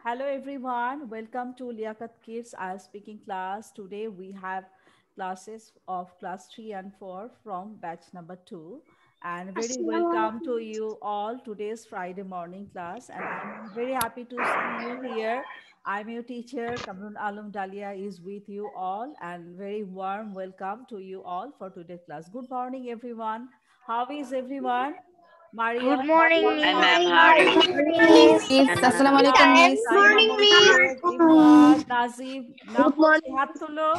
Hello everyone, welcome to Liaquat Kids IELTS speaking class. Today we have classes of class 3 and 4 from batch number 2 and very welcome to you all today's Friday morning class, and I'm very happy to see you here. I'm your teacher Kamrun Alam Dalia is with you all, and very warm welcome to you all for today's class. Good morning everyone. How is everyone? Maria, Good morning, Mohammed Hi Miss. ma'am, Fazil, how are you? Miss, Assalamualaikum, Saima, Miss. Good Saima morning, Montero, Miss. Ifat, Nazib, Good Nahoj, morning. Hattulo,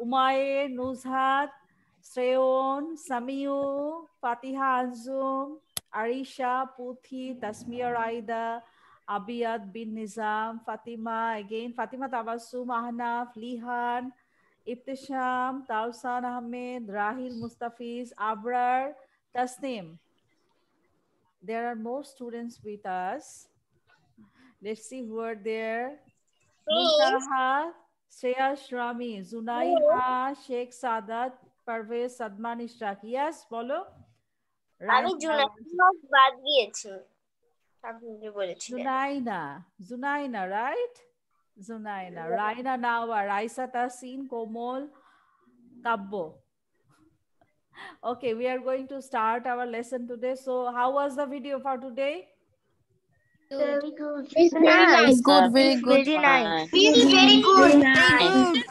Umaye, Nuzhat, Sreon, Samiu, Fatiha Anzum, Arisha, Puthi, Tasmia Raida, Abiyad bin Nizam, Fatima, again, Fatima Tabassum, Ahnaf, Lihan, Ibtisham, Tausan Ahmed, Rahil Mustafiz, Abrar, Tasnim. There are more students with us. Let's see who are there. Miss. Muntaha, Shreya Shrami, Zunaiha, Sheikh Sadat, Parvez, Sadman Ishraq. Yes, bolo. আমি Raina, Junaid বাদ দিয়েছি আপনি যে বলেছিলেন Zunaina, right? Zunaina, Raina Nawa, Raisa Tasin, Komol, Kabbo. Okay, we are going to start our lesson today. So, how was the video for today? very good. It's very It's nice. good, very It's good. very nice. Fine. Very, very good.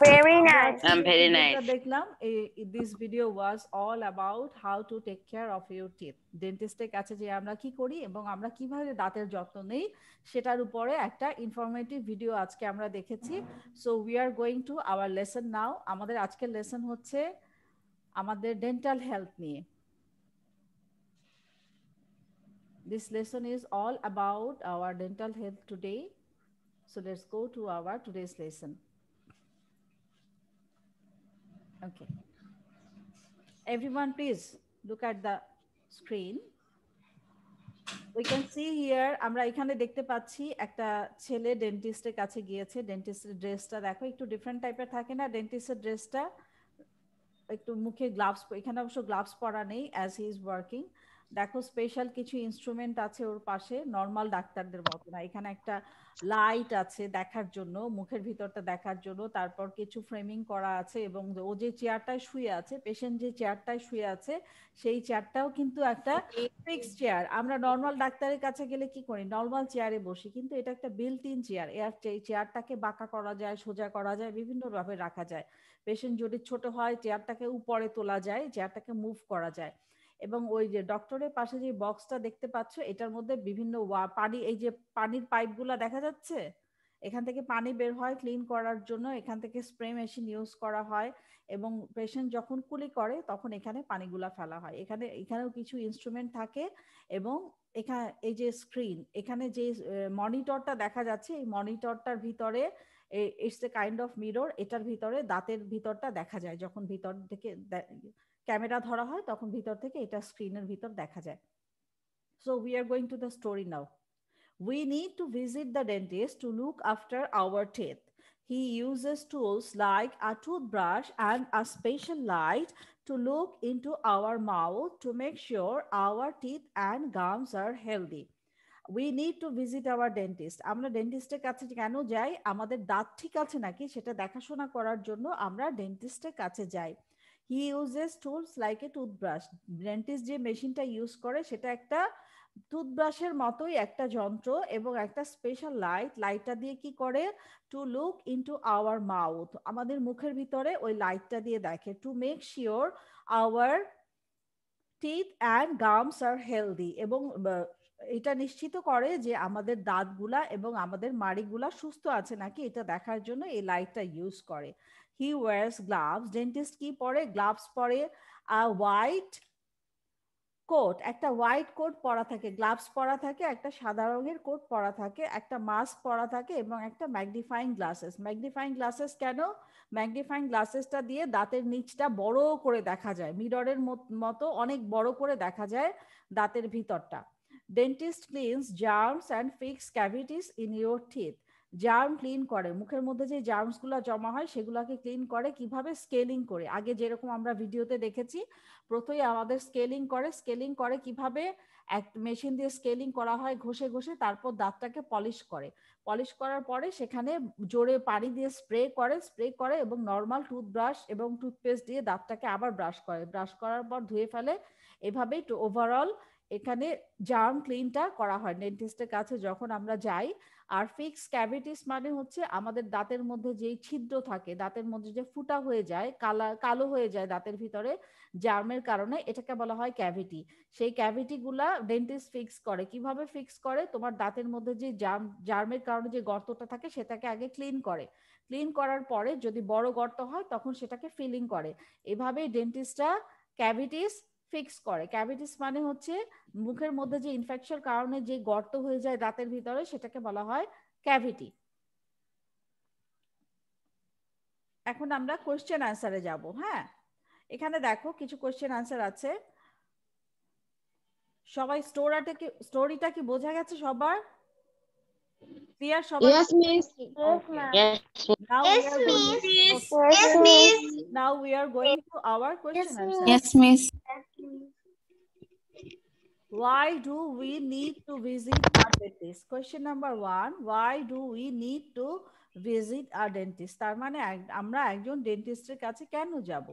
Very আমরা nice. আজকে যে Very ভিডিওটা nice. দেখলাম, this video was all about how to take care of your teeth. ডেন্টিস্টের কাছে যে আমরা কি করি এবং আমরা কিভাবে দাঁতের যত্ন নেই সেটার উপরে একটা ইনফরমেটিভ ভিডিও আজকে আমরা দেখেছি। So we are going to our lesson now. আমাদের আজকের লেসন হচ্ছে আমাদের ডেন্টাল হেলথ নিয়ে। This lesson is all about our dental health today. So let's go to our today's lesson. Okay. Everyone, please look at the screen. We can see here, আমরা এখানে দেখতে পাচ্ছি একটা ছেলে ডেন্টিস্টের কাছে গিয়েছে। ডেন্টিস্টের ড্রেসটা দেখো একটু ডিফারেন্ট টাইপের থাকে না ডেন্টিস্টের ড্রেসটা, একটু মুখে গ্লাভস, এখানে অবশ্য গ্লাভস পরা নেই অ্যাজ হি ইজ ওয়ার্কিং। দেখো স্পেশাল কিছু ইনস্ট্রুমেন্ট আছে ওর পাশে, নর্মাল ডাক্তারদের মতো না। এখানে একটা লাইট আছে দেখার জন্য, মুখের ভিতরটা দেখার জন্য, তারপর কিছু ফ্রেমিং করা আছে, এবং ও যে চেয়ারটায় শুয়ে আছে, পেশেন্ট যে চেয়ারটায় শুয়ে আছে সেই চেয়ারটাও কিন্তু একটা ফিক্স চেয়ার। আমরা নর্মাল ডাক্তারের কাছে গেলে কি করি, নর্মাল চেয়ারে বসি, কিন্তু এটা একটা বিল্ট ইন চেয়ার। এই চেয়ারটাকে বাঁকা করা যায়, সোজা করা যায়, বিভিন্নভাবে রাখা যায়। পেশেন্ট যদি ছোট হয় চেয়ারটাকে উপরে তোলা যায়, চেয়ারটাকে মুভ করা যায়। এবং ওই যে ডক্টরের পাশে যে বক্সটা দেখতে পাচ্ছ, এটার মধ্যে বিভিন্ন পানি, এই যে পানির পাইপগুলো দেখা যাচ্ছে, এখান থেকে পানি বের হয় ক্লিন করার জন্য, এখান থেকে স্প্রে মেশিন ইউজ করা হয়, এবং পেশেন্ট যখন কুলি করে তখন এখানে পানিগুলা ফেলা হয়। এখানেও কিছু ইনস্ট্রুমেন্ট থাকে, এবং এখানে এই যে স্ক্রিন, এখানে যে মনিটরটা দেখা যাচ্ছে, এই মনিটরটার ভিতরে it's a kind of mirror, এটার ভিতরে দাঁতের ভিতরটা দেখা যায়। যখন ভিতর থেকে ক্যামেরা ধরা হয় তখন ভিতর থেকে এটা স্ক্রিনের ভিতর দেখা যায়। So we are going to the story now. We need to visit the dentist to look after our teeth. He uses tools like a toothbrush and a special light to look into our mouth to make sure our teeth and gums are healthy. We need to visit our dentist. আমরা ডেন্টিস্টের কাছে কেন যাই? আমাদের দাঁত ঠিক আছে নাকি সেটা দেখাশোনা করার জন্য আমরা ডেন্টিস্টের কাছে যাই। He uses tools like a toothbrush. Dentist যে মেশিনটা ইউজ করে সেটা একটা টুথব্রাশের মতোই একটা যন্ত্র, এবং একটা স্পেশাল লাইটটা দিয়ে কি করে, to look into our mouth, আমাদের মুখের ভিতরে ওই লাইটটা দিয়ে দেখে, to make sure our teeth and gums are healthy, এবং এটা নিশ্চিত করে যে আমাদের দাঁতগুলা এবং আমাদের মাড়িগুলা সুস্থ আছে নাকি এটা দেখার জন্য এই লাইটটা ইউজ করে। হি ওয়ার্স গ্লাভস, ডেন্টিস্ট কি পরে, গ্লাভস পরে, হোয়াইট কোট, একটা হোয়াইট কোট পরা থাকে, গ্লাভস পরা থাকে, একটা সাদা রঙের কোট পরা থাকে, একটা মাস্ক পরা থাকে, এবং একটা ম্যাগনিফাইং গ্লাসেস। ম্যাগনিফাইং গ্লাসেস কেন? ম্যাগনিফাইং গ্লাসেসটা দিয়ে দাঁতের নিচটা বড় করে দেখা যায়, মিররের মতো অনেক বড় করে দেখা যায় দাঁতের ভিতরটা। Dentist cleans germs and fix cavities in your teeth. Germ clean করে, মুখের মধ্যে যে জার্মসগুলো জমা হয় সেগুলোকে ক্লিন করে কিভাবে, স্কেলিং করে। আগে যেরকম আমরা ভিডিওতে দেখেছি, প্রথমে আমাদের স্কেলিং করে কিভাবে, এক মেশিন দিয়ে স্কেলিং করা হয় ঘষে ঘষে, তারপর দাঁতটাকে পলিশ করে। পলিশ করার পরে সেখানে জোরে পানি দিয়ে স্প্রে করে এবং নর্মাল টুথব্রাশ এবং টুথপেস্ট দিয়ে দাঁতটাকে আবার ব্রাশ করার পর ধুয়ে ফেলে। এভাবেই ওভারঅল এখানে জার্ম ক্লিনটা করা হয় ডেন্টিস্টের কাছে যখন আমরা যাই। আর ফিক্স ক্যাভিটিস মানে হচ্ছে আমাদের দাঁতের মধ্যে যেই ছিদ্র থাকে, দাঁতের মধ্যে যে ফুটা হয়ে যায়, কালো হয়ে যায় দাঁতের ভিতরে জার্মের কারণে, এটাকে বলা হয় ক্যাভিটি। সেই ক্যাভিটি গুলা ডেন্টিস্ট ফিক্স করে। কিভাবে ফিক্স করে? তোমার দাঁতের মধ্যে যে জার্মের কারণে যে গর্তটা থাকে সেটাকে আগে ক্লিন করে। ক্লিন করার পরে যদি বড় গর্ত হয় তখন সেটাকে ফিলিং করে। এভাবেই ডেন্টিস্টরা ক্যাভিটিস ফিক্স করে। ক্যাভিটিস মানে হচ্ছে মুখের মধ্যে যে ইনফেকশন কারণে যে গর্ত হয়ে যায় দাঁতের ভিতরে সেটাকে বলা হয় ক্যাভিটি। এখন আমরা কোশ্চেন আনসারে যাব। হ্যাঁ, এখানে দেখো কিছু কোশ্চেন আনসার আছে। সবাই স্টোরিটা কি বোঝা গেছে সবার? ক্লিয়ার সবার? Yes, miss. Yes, Now we are going to our question answer. Yes, miss. Why do we need to visit our dentist? Question number 1. Why do we need to visit our dentist? তার মানে আমরা একজন ডেন্টিস্টের কাছে কেন যাব?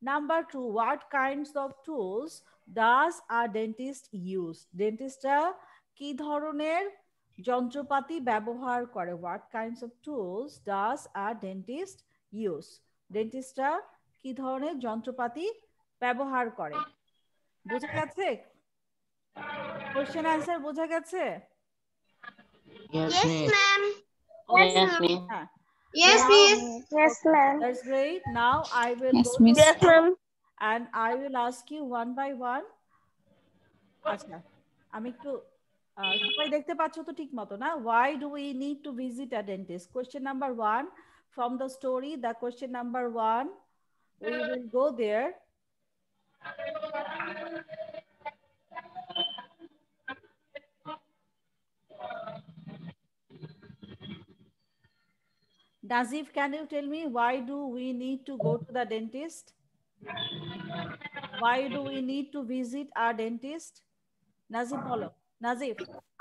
Number 2. What kinds of tools does our dentist use? ডেন্টিস্টরা কি ধরনের যন্ত্রপাতি ব্যবহার করে? What kinds of tools does our dentist use? ডেন্টিস্টরা কি ধরনের যন্ত্রপাতি ব্যবহার করে? বোঝা গেছে? কোশ্চেন আনসার বোঝা গেছে? Yes, ma'am. Yes, ma'am. Yes, miss. Yes, ma'am. That's great. Now I will Yes, go miss. Yes, ma'am. and I will ask you one by one. আচ্ছা, আমি একটু সবাই দেখতে পাচ্ছ তো ঠিক মতো না? Why do we need to visit a dentist? Question number 1 from the story. The question number 1, we will go there. Nazif, can you tell me why do we need to go to the dentist? Why do we need to visit our dentist? Nazif বলো। Nazif,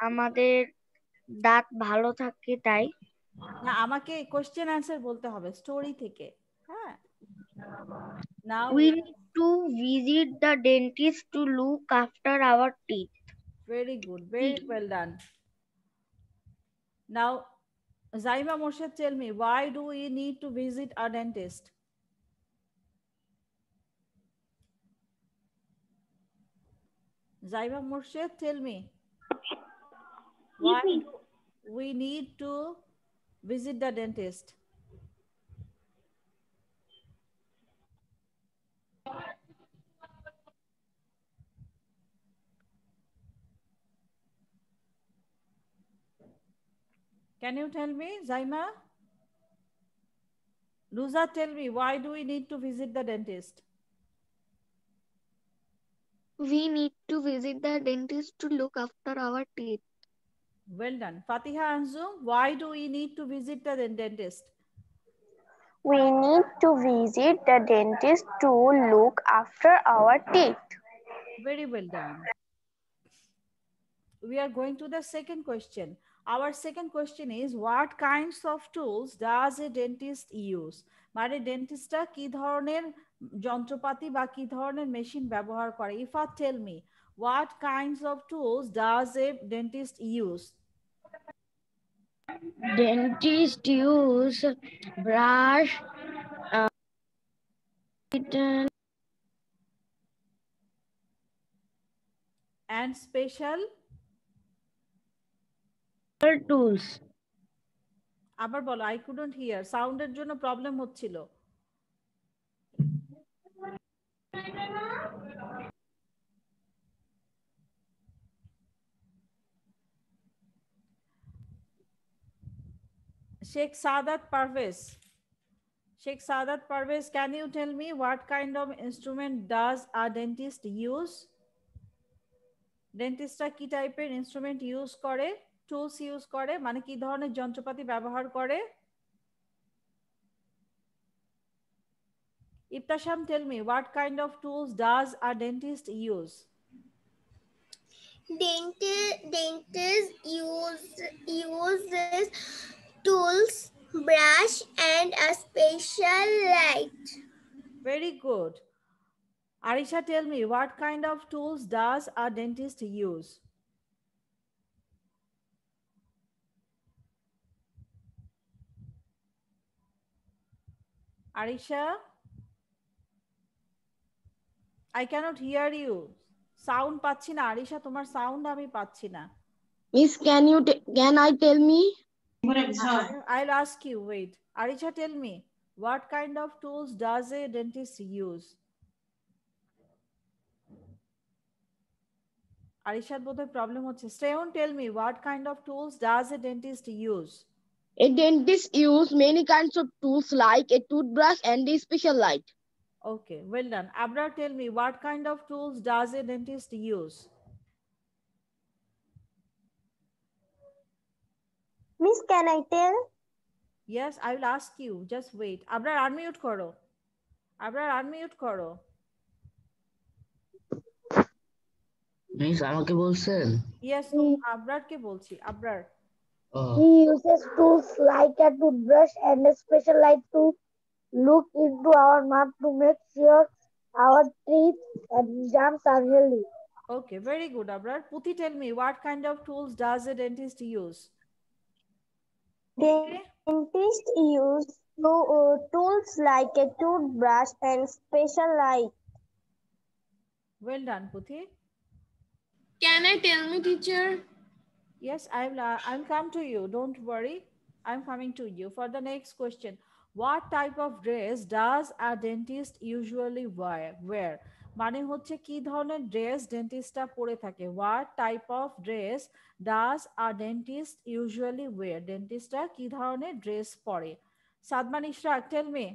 আমাদের দাঁত ভালো থাকে তাই। না, আমাকে question answer বলতে হবে স্টোরি থেকে। হ্যাঁ, নাও We need to visit the dentist to look after our teeth. very good, very well done. Now Zaima Morshid, tell me, why do we need to visit our dentist? Zaima Morshid, tell me, why do we need to visit the dentist? Can you tell me, Zaima? Luza, tell me, why do we need to visit the dentist? We need to visit the dentist to look after our teeth. Well done. Fatiha Anzum, why do we need to visit the dentist? We need to visit the dentist to look after our teeth. Very well done. We are going to the second question. Our second question is, what kinds of tools does a dentist use? মানে ডেন্টিস্টরা কি ধরনের যন্ত্রপাতি বা কি ধরনের machine ব্যবহার করে? Ifa, tell me, what kinds of tools does a dentist use? Dentist use brush, And special tools. আবার বলো, I couldn't hear, সাউন্ডের জন্য প্রবলেম হচ্ছিল। Sheikh Sadat Parvez. Sheikh Sadat Parvez, can you tell me what kind of instrument does a dentist use? ডেন্টিস্টরা কি টাইপের instrument use করে, tools use করে, মানে কি ধরনের যন্ত্রপাতি ব্যবহার করে? Ibtasham, tell me, what kind of tools does a dentist use? Dentist uses tools, brush, and a special light. Very good. Arisha, tell me, what kind of tools does a dentist use? Arisha, I cannot hear you. Sound পাচ্ছি না আরিশা, তোমার sound আমি পাচ্ছি না। Miss, can I tell me? I'll ask you, wait. Arisha, tell me, what kind of tools does a dentist use? Arisha, বোধহয় problem হচ্ছে। Streon, tell me, what kind of tools does a dentist use? A dentist use many kinds of tools like a toothbrush and a special light. Okay, well done. Abrar, tell me, what kind of tools does a dentist use? Miss, can I tell? Yes, I will ask you. Just wait. Abrar, unmute koro. Abrar, unmute koro. Miss আমাকে বলছেন? Yes, আবরারকে বলছি। Abrar. He uses tools like a toothbrush and a special light to look into our mouth to make sure our teeth and gums are healthy. Okay, very good, Abrar. Puthi, tell me, what kind of tools does a dentist use? Dentist use tools like a toothbrush and special light. Well done, Puthi. Can I tell me, teacher? Yes, I'll come to you. Don't worry. I'm coming to you. For the next question, what type of dress does a dentist usually wear? মানে হচ্ছে কি ধরনের dress ডেন্টিস্টটা পরে থাকে? What type of dress does a dentist usually wear? ডেন্টিস্টরা কি ধরনের dress পরে? Sadman Ishraq, tell me.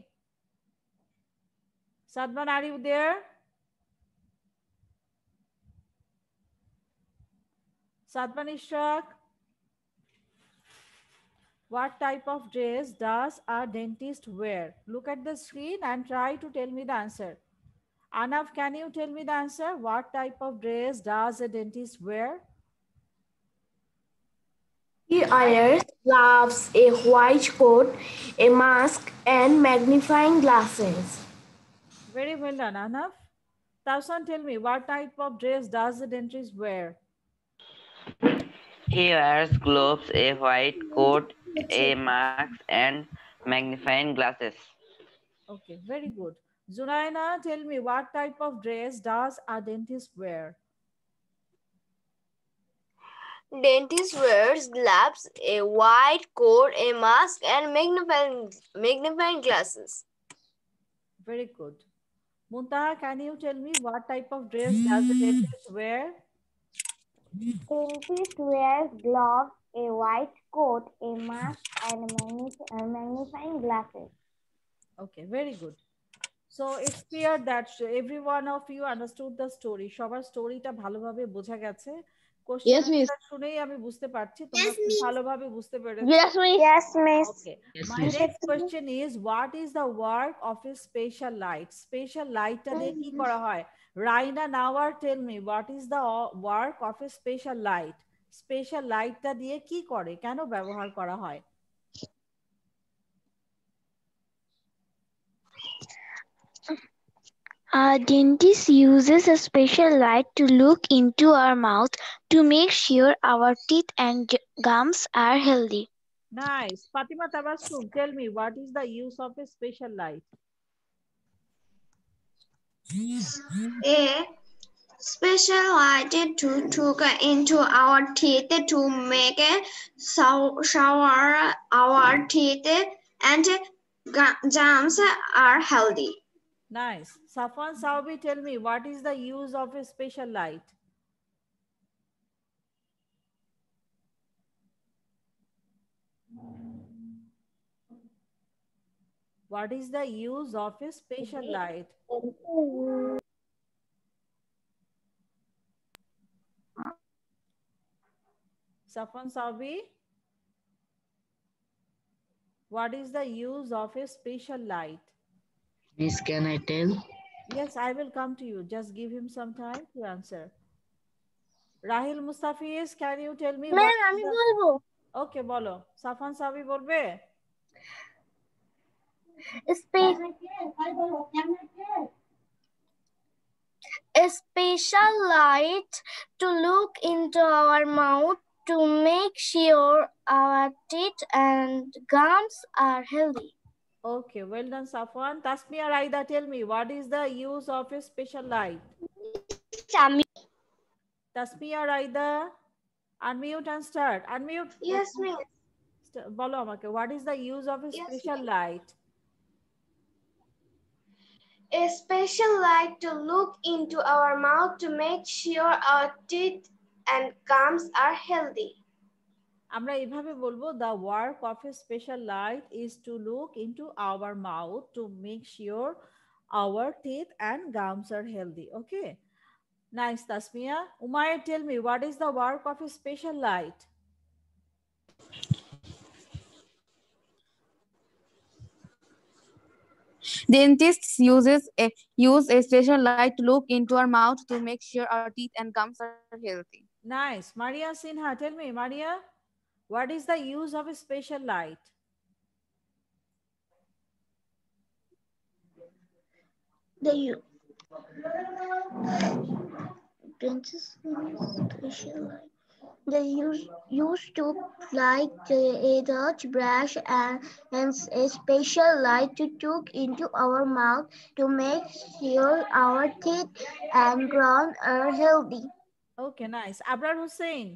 Sadman, are you there? Sadman Ishraq, what type of dress does a dentist wear? Look at the screen and try to tell me the answer. Anav, can you tell me the answer? What type of dress does a dentist wear? He wears gloves, a white coat, a mask, and magnifying glasses. Very well done, Anav. Tausan, tell me, what type of dress does the dentist wear? He wears gloves, a white coat, a mask, and magnifying glasses. Okay, very good. Zunaina, tell me, what type of dress does a dentist wear? Dentist wears gloves, a white coat, a mask, and magnifying glasses. Very good. Muntaha, can you tell me what type of dress does the dentist wear? Dentist wears gloves, a white coat, a mask, and magnifying glasses. Okay, very good. So it's clear that every one of you understood the story. সবার স্টোরিটা ভালোভাবে বোঝা গেছে। Yes, miss. কোশ্চেনটা শুনেই আমি বুঝতে পারছি তোমরা খুব ভালোভাবে বুঝতে পেরেছো। Yes, miss. Yes, miss. Okay. Yes, My miss. next question is, what is the work of a special light? Special light টা দিয়ে কি করা হয়? Raina Nawar, tell me, what is the work of a special light? Special light টা দিয়ে কি করে? কেন ব্যবহার করা হয়? A dentist uses a special light to look into our mouth to make sure our teeth and gums are healthy. Nice. Fatima Tabassum, tell me, what is the use of a special light? A special light to look into our teeth to make shower our teeth and gums are healthy. Nice. Safwan Saobi, tell me, what is the use of a special light? What is the use of a special light? Safwan Saobi, what is the use of a special light? Miss, can I tell? Yes, I will come to you. Just give him some time to answer. Rahil Mustafiz, can you tell me? Ma'am আমি বলবো Okay, বলো। Safan Sabi বলবে? A special light to look into our mouth to make sure our teeth and gums are healthy. Okay, well done, Safwan. Tasmia Raida, tell me, what is the use of a special light? Tasmia Raida, unmute and start. Unmute. Yes, miss. বলো আমাকে, what is the use of a special light? A special light to look into our mouth to make sure our teeth and gums are healthy. আমরা এভাবে বলবো, the work of a special light is to look into our mouth to make sure our teeth and gums are healthy. Okay, nice, Tasmia. Umayya, tell me, what is the work of a special light? Dentists use a special light to look into our mouth to make sure our teeth and gums are healthy. Nice. Maria Sinha, tell me, Maria, what is the use of a special light? They used to like a toothbrush and a special light to look into our mouth to make sure our teeth and gums are healthy. Okay, nice. Abrar Hussain,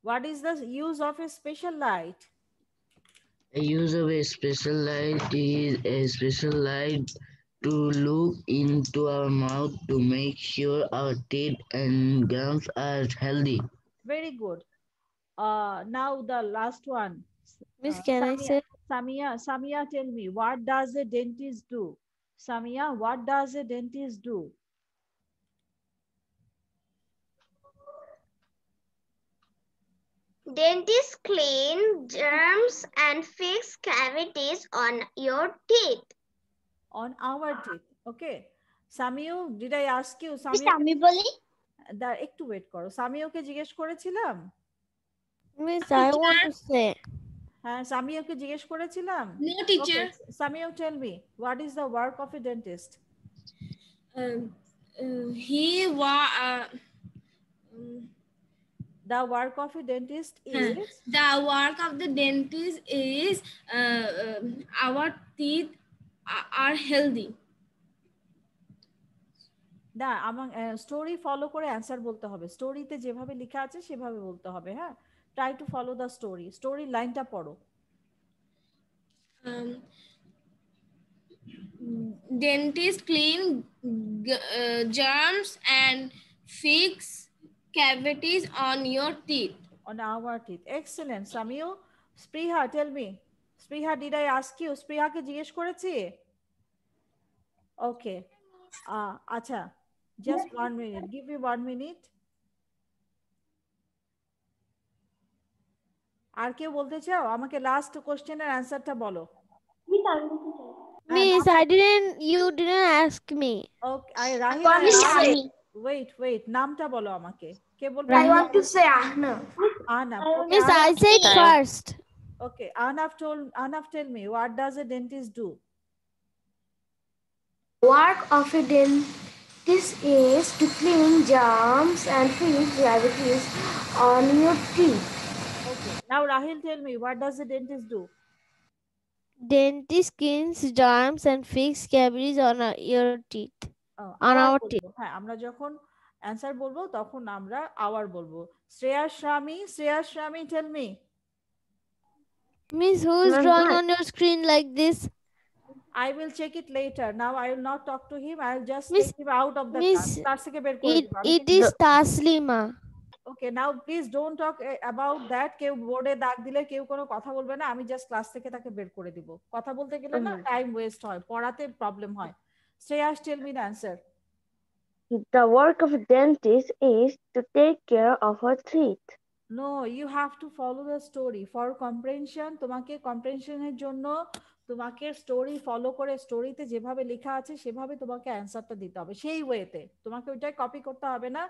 what is the use of a special light? The use of a special light is a special light to look into our mouth to make sure our teeth and gums are healthy. Very good. Now the last one. Miss, can I say? Samia, tell me, what does a dentist do? Samia, what does a dentist do? Dentists clean germs and fix cavities on your teeth. On our teeth. Okay. Samiu, did I ask you? আমি বলি একটু wait করো। সামিউকে জিজ্ঞেস করেছিলাম? Miss, I want to say. হ্যাঁ, সামিউকে জিজ্ঞেস করেছিলাম? No, teacher. Okay. Samiu, tell me, what is the work of a dentist? The work of a dentist is? The work of the dentist is our teeth are healthy. না, আমার story follow করে answer বলতে হবে। স্টোরিতে যেভাবে লেখা আছে সেভাবে বলতে হবে। হ্যাঁ, try to follow the story. Story লাইনটা পড়ো। Dentists clean germs and fix cavities on your teeth. On our teeth. Excellent. Samiu, Spriha, tell me. Spriha, did I ask you? স্পৃহাকে জিজ্ঞেস করেছি? Okay. আচ্ছা, just 1 minute. Give me 1 minute. আর কেউ বলতে চাও? আমাকে last কোশ্চেনের অ্যান্সারটা বলো। Miss, you didn't ask me. Okay, Rahil. Wait. নামটা বলো আমাকে। কে বলবে? I want to say Ahna. Ahnaf. Okay, Miss, I said first. Okay, Ahnaf, tell me, what does a dentist do? Work of a dentist is to clean germs and fix cavities on your teeth. Okay, now Rahil, tell me, what does a dentist do? Dentist cleans germs and fix cavities on your teeth. On our teeth. হ্যাঁ, আমরা যখন answer বলবো তখন আমরা hour বলবো। Shreya শ্রামি, tell me. Miss, who is drawing on your screen like this? I will check it later. Now I will not talk to him. I will just Miss, take him out of the Miss, class থেকে বের করে দিব। it is Taslima. Okay, now please don't talk about that. কেউ বোর্ডে দাগ দিলে কেউ কোনো কথা বলবে না। আমি জাস্ট ক্লাস থেকে তাকে বের করে দিব। কথা বলতে গেলে না টাইম ওয়েস্ট হয়, পড়াতে প্রবলেম হয়। Shreya, tell me the answer. The work of a dentist is to take care of our teeth. No, you have to follow the story for comprehension. তোমাকে কম্প্রেনশনের জন্য তোমাকে স্টোরি ফলো করে স্টোরিতে যেভাবে লেখা আছে সেভাবে তোমাকে অ্যান্সারটা দিতে হবে, সেই ওয়েতে। তোমাকে ওইটাই কপি করতে হবে না।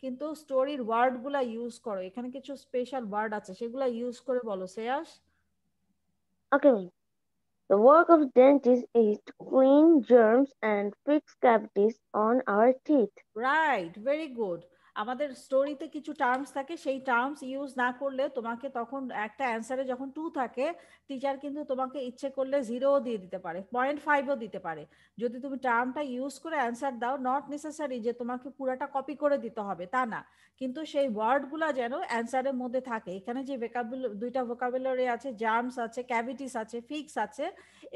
কিন্তু স্টোরির ওয়ার্ডগুলা ইউজ করো, এখানে কিছু স্পেশাল ওয়ার্ড আছে সেগুলা ইউজ করে বলো Shreyas. Okay. The work of dentist is to clean germs and fix cavities on our teeth. Right, very good. আমাদের স্টোরিতে কিছু টার্মস থাকে, সেই টার্মস ইউজ না করলে তোমাকে তখন একটা অ্যান্সারে যখন 2 থাকে টিচার কিন্তু তোমাকে ইচ্ছে করলে 0ও দিয়ে দিতে পারে, 0.5ও দিতে পারে। যদি তুমি টার্মটা ইউজ করে অ্যান্সার দাও, নট নেসেসারি যে তোমাকে পুরাটা কপি করে দিতে হবে, তা না, কিন্তু সেই ওয়ার্ডগুলা যেন অ্যান্সারের মধ্যে থাকে। এখানে যে দুইটা ভোকাবুলারি আছে, জার্মস আছে, ক্যাভিটিস আছে, ফিক্স আছে,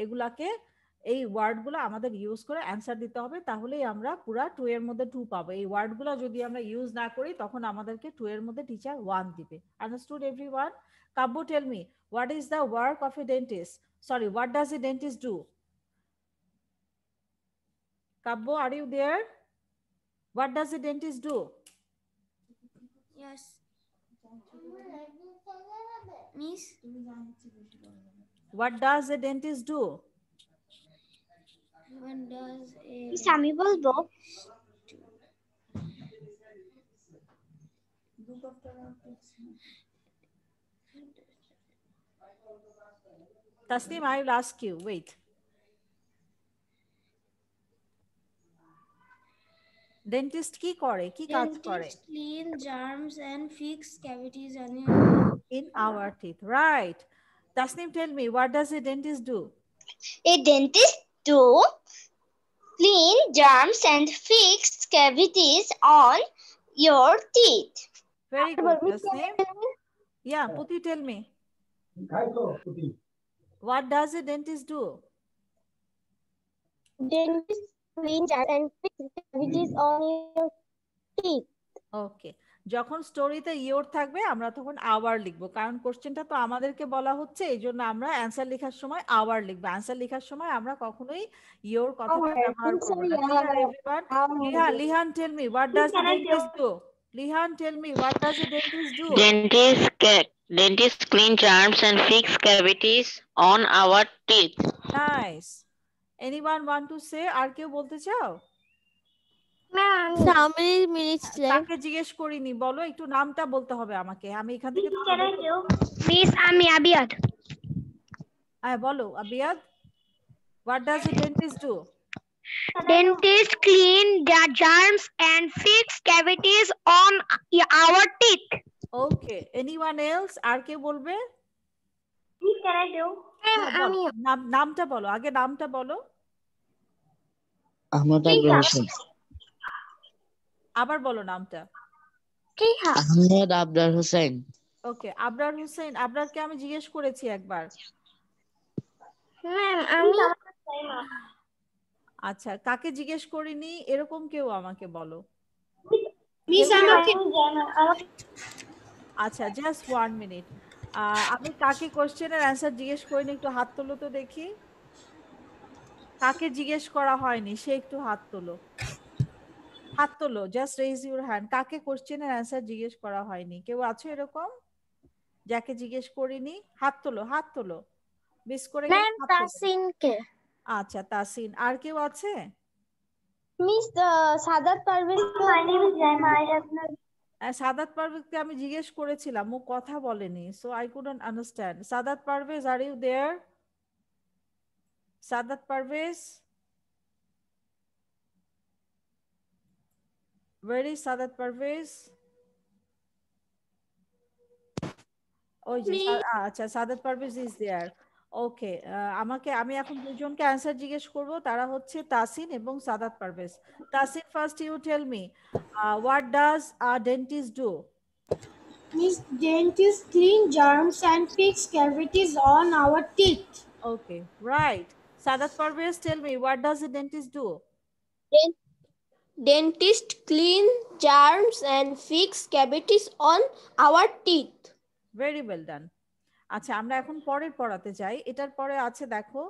এগুলাকে এই ওয়ার্ডগুলো আমাদের ইউজ করে অ্যান্সার দিতে হবে, তাহলেই আমরা পুরা 2 এর মধ্যে 2 পাবো। এই ওয়ার্ডগুলো যদি আমরা ইউজ না করি তখন আমাদেরকে 2 এর মধ্যে টিচার 1 দিবে। Understood everyone? Kavya, tell me what is the work of a dentist, sorry what does a dentist do? Kavya, are you there? What does a dentist do? Yes. Miss? What does a dentist do? What does a আমি বলবো Tasneem, I will ask you. Wait. Dentist কি করে, কি কাজ করে? Dentist clean germs and fix cavities in our teeth. Right. Tasneem, tell me, what does a dentist do? a dentist do clean germs and fix cavities on your teeth. Very good, Tasneem. Yeah, Puti, tell me. What does a dentist do? Dentist clean germs and fix cavities on your teeth. Okay. যখন স্টোরিতে your থাকবে আমরা তখন hour লিখবো, কারণ কোশ্চেনটা তো আমাদেরকে বলা হচ্ছে, এই জন্য আমরা অ্যান্সার লেখার সময় আওয়ার লিখবো। অ্যান্সার লেখার সময় আমরা কখনোই ইয়োর কথাটা ব্যবহার করব না। Lihan, tell me what does the dentist do? Lihan, tell me what does the dentist do? Dentist clean germs and fix cavities on our teeth. Nice. Anyone want to say? আর কেউ বলতে চাও? How many minutes left? তাকে জিজ্ঞেস করিনি, বলো একটু নামটা বলতে হবে আমাকে, আমি এখান থেকে Miss, আমি আবিয়াদ। হ্যাঁ বলো আবিয়াদ। What does a dentist do? Dentist clean the germs and fix cavities on our teeth. Okay. Anyone else? আর কে বলবে? Miss, can I do? নামটা বলো, আগে নামটা বলো। আহমদ আবরার হোসেন। আবার বলো নামটা। আহমদ আবরার হোসেন। ওকে, আবরার হোসেন। আবরারকে আমি জিজ্ঞেস করেছি একবার। ম্যাম আমি আচ্ছা, কাকে জিজ্ঞেস করিনি এরকম কেউ আমাকে বলো। মিস আমাকে আচ্ছা, জাস্ট 1 মিনিট। আমি কাকে কোশ্চেনের অ্যান্সার জিজ্ঞেস করিনি একটু হাত তোলো তো দেখি। কাকে জিজ্ঞেস করা হয়নি সে একটু হাত তোলো। হাত তোলো, জাস্ট রেজ ইউর হ্যান্ড। কাকে কোশ্চেনের অ্যান্সার জিজ্ঞেস করা হয়নি? কেউ আছে এরকম যাকে জিজ্ঞেস করিনি? হাত তোলো, হাত তোলো। মিস করে গেলে ম্যাম তাসিনকে। আচ্ছা, তাসিন। আর কেউ আছে? Miss Sadat Parvez. My name is Zaima, I have not. Sadat পারভেজকে আমি জিজ্ঞেস করেছিলাম, ও কথা বলেনি, so I couldn't understand. Sadat Parvez, are you there? Sadat Parvez, where is Sadat Parvez? ওই যে আচ্ছা, Sadat Parvez is there. Okay, আমি এখন দুজনকে অ্যান্সার জিজ্ঞেস করব, তারা হচ্ছে তাসিন এবং Sadat Parvez. Tasin, first you tell me what does a dentist do? Miss, dentist clean germs and fix cavities on our teeth. Okay, right. Sadat Parvez, tell me what does a dentist do? Dentist clean germs and fix cavities on our teeth. Very well done. আচ্ছা, আমরা এখন পরের পড়াতে যাই। এটার পরে আছে দেখো,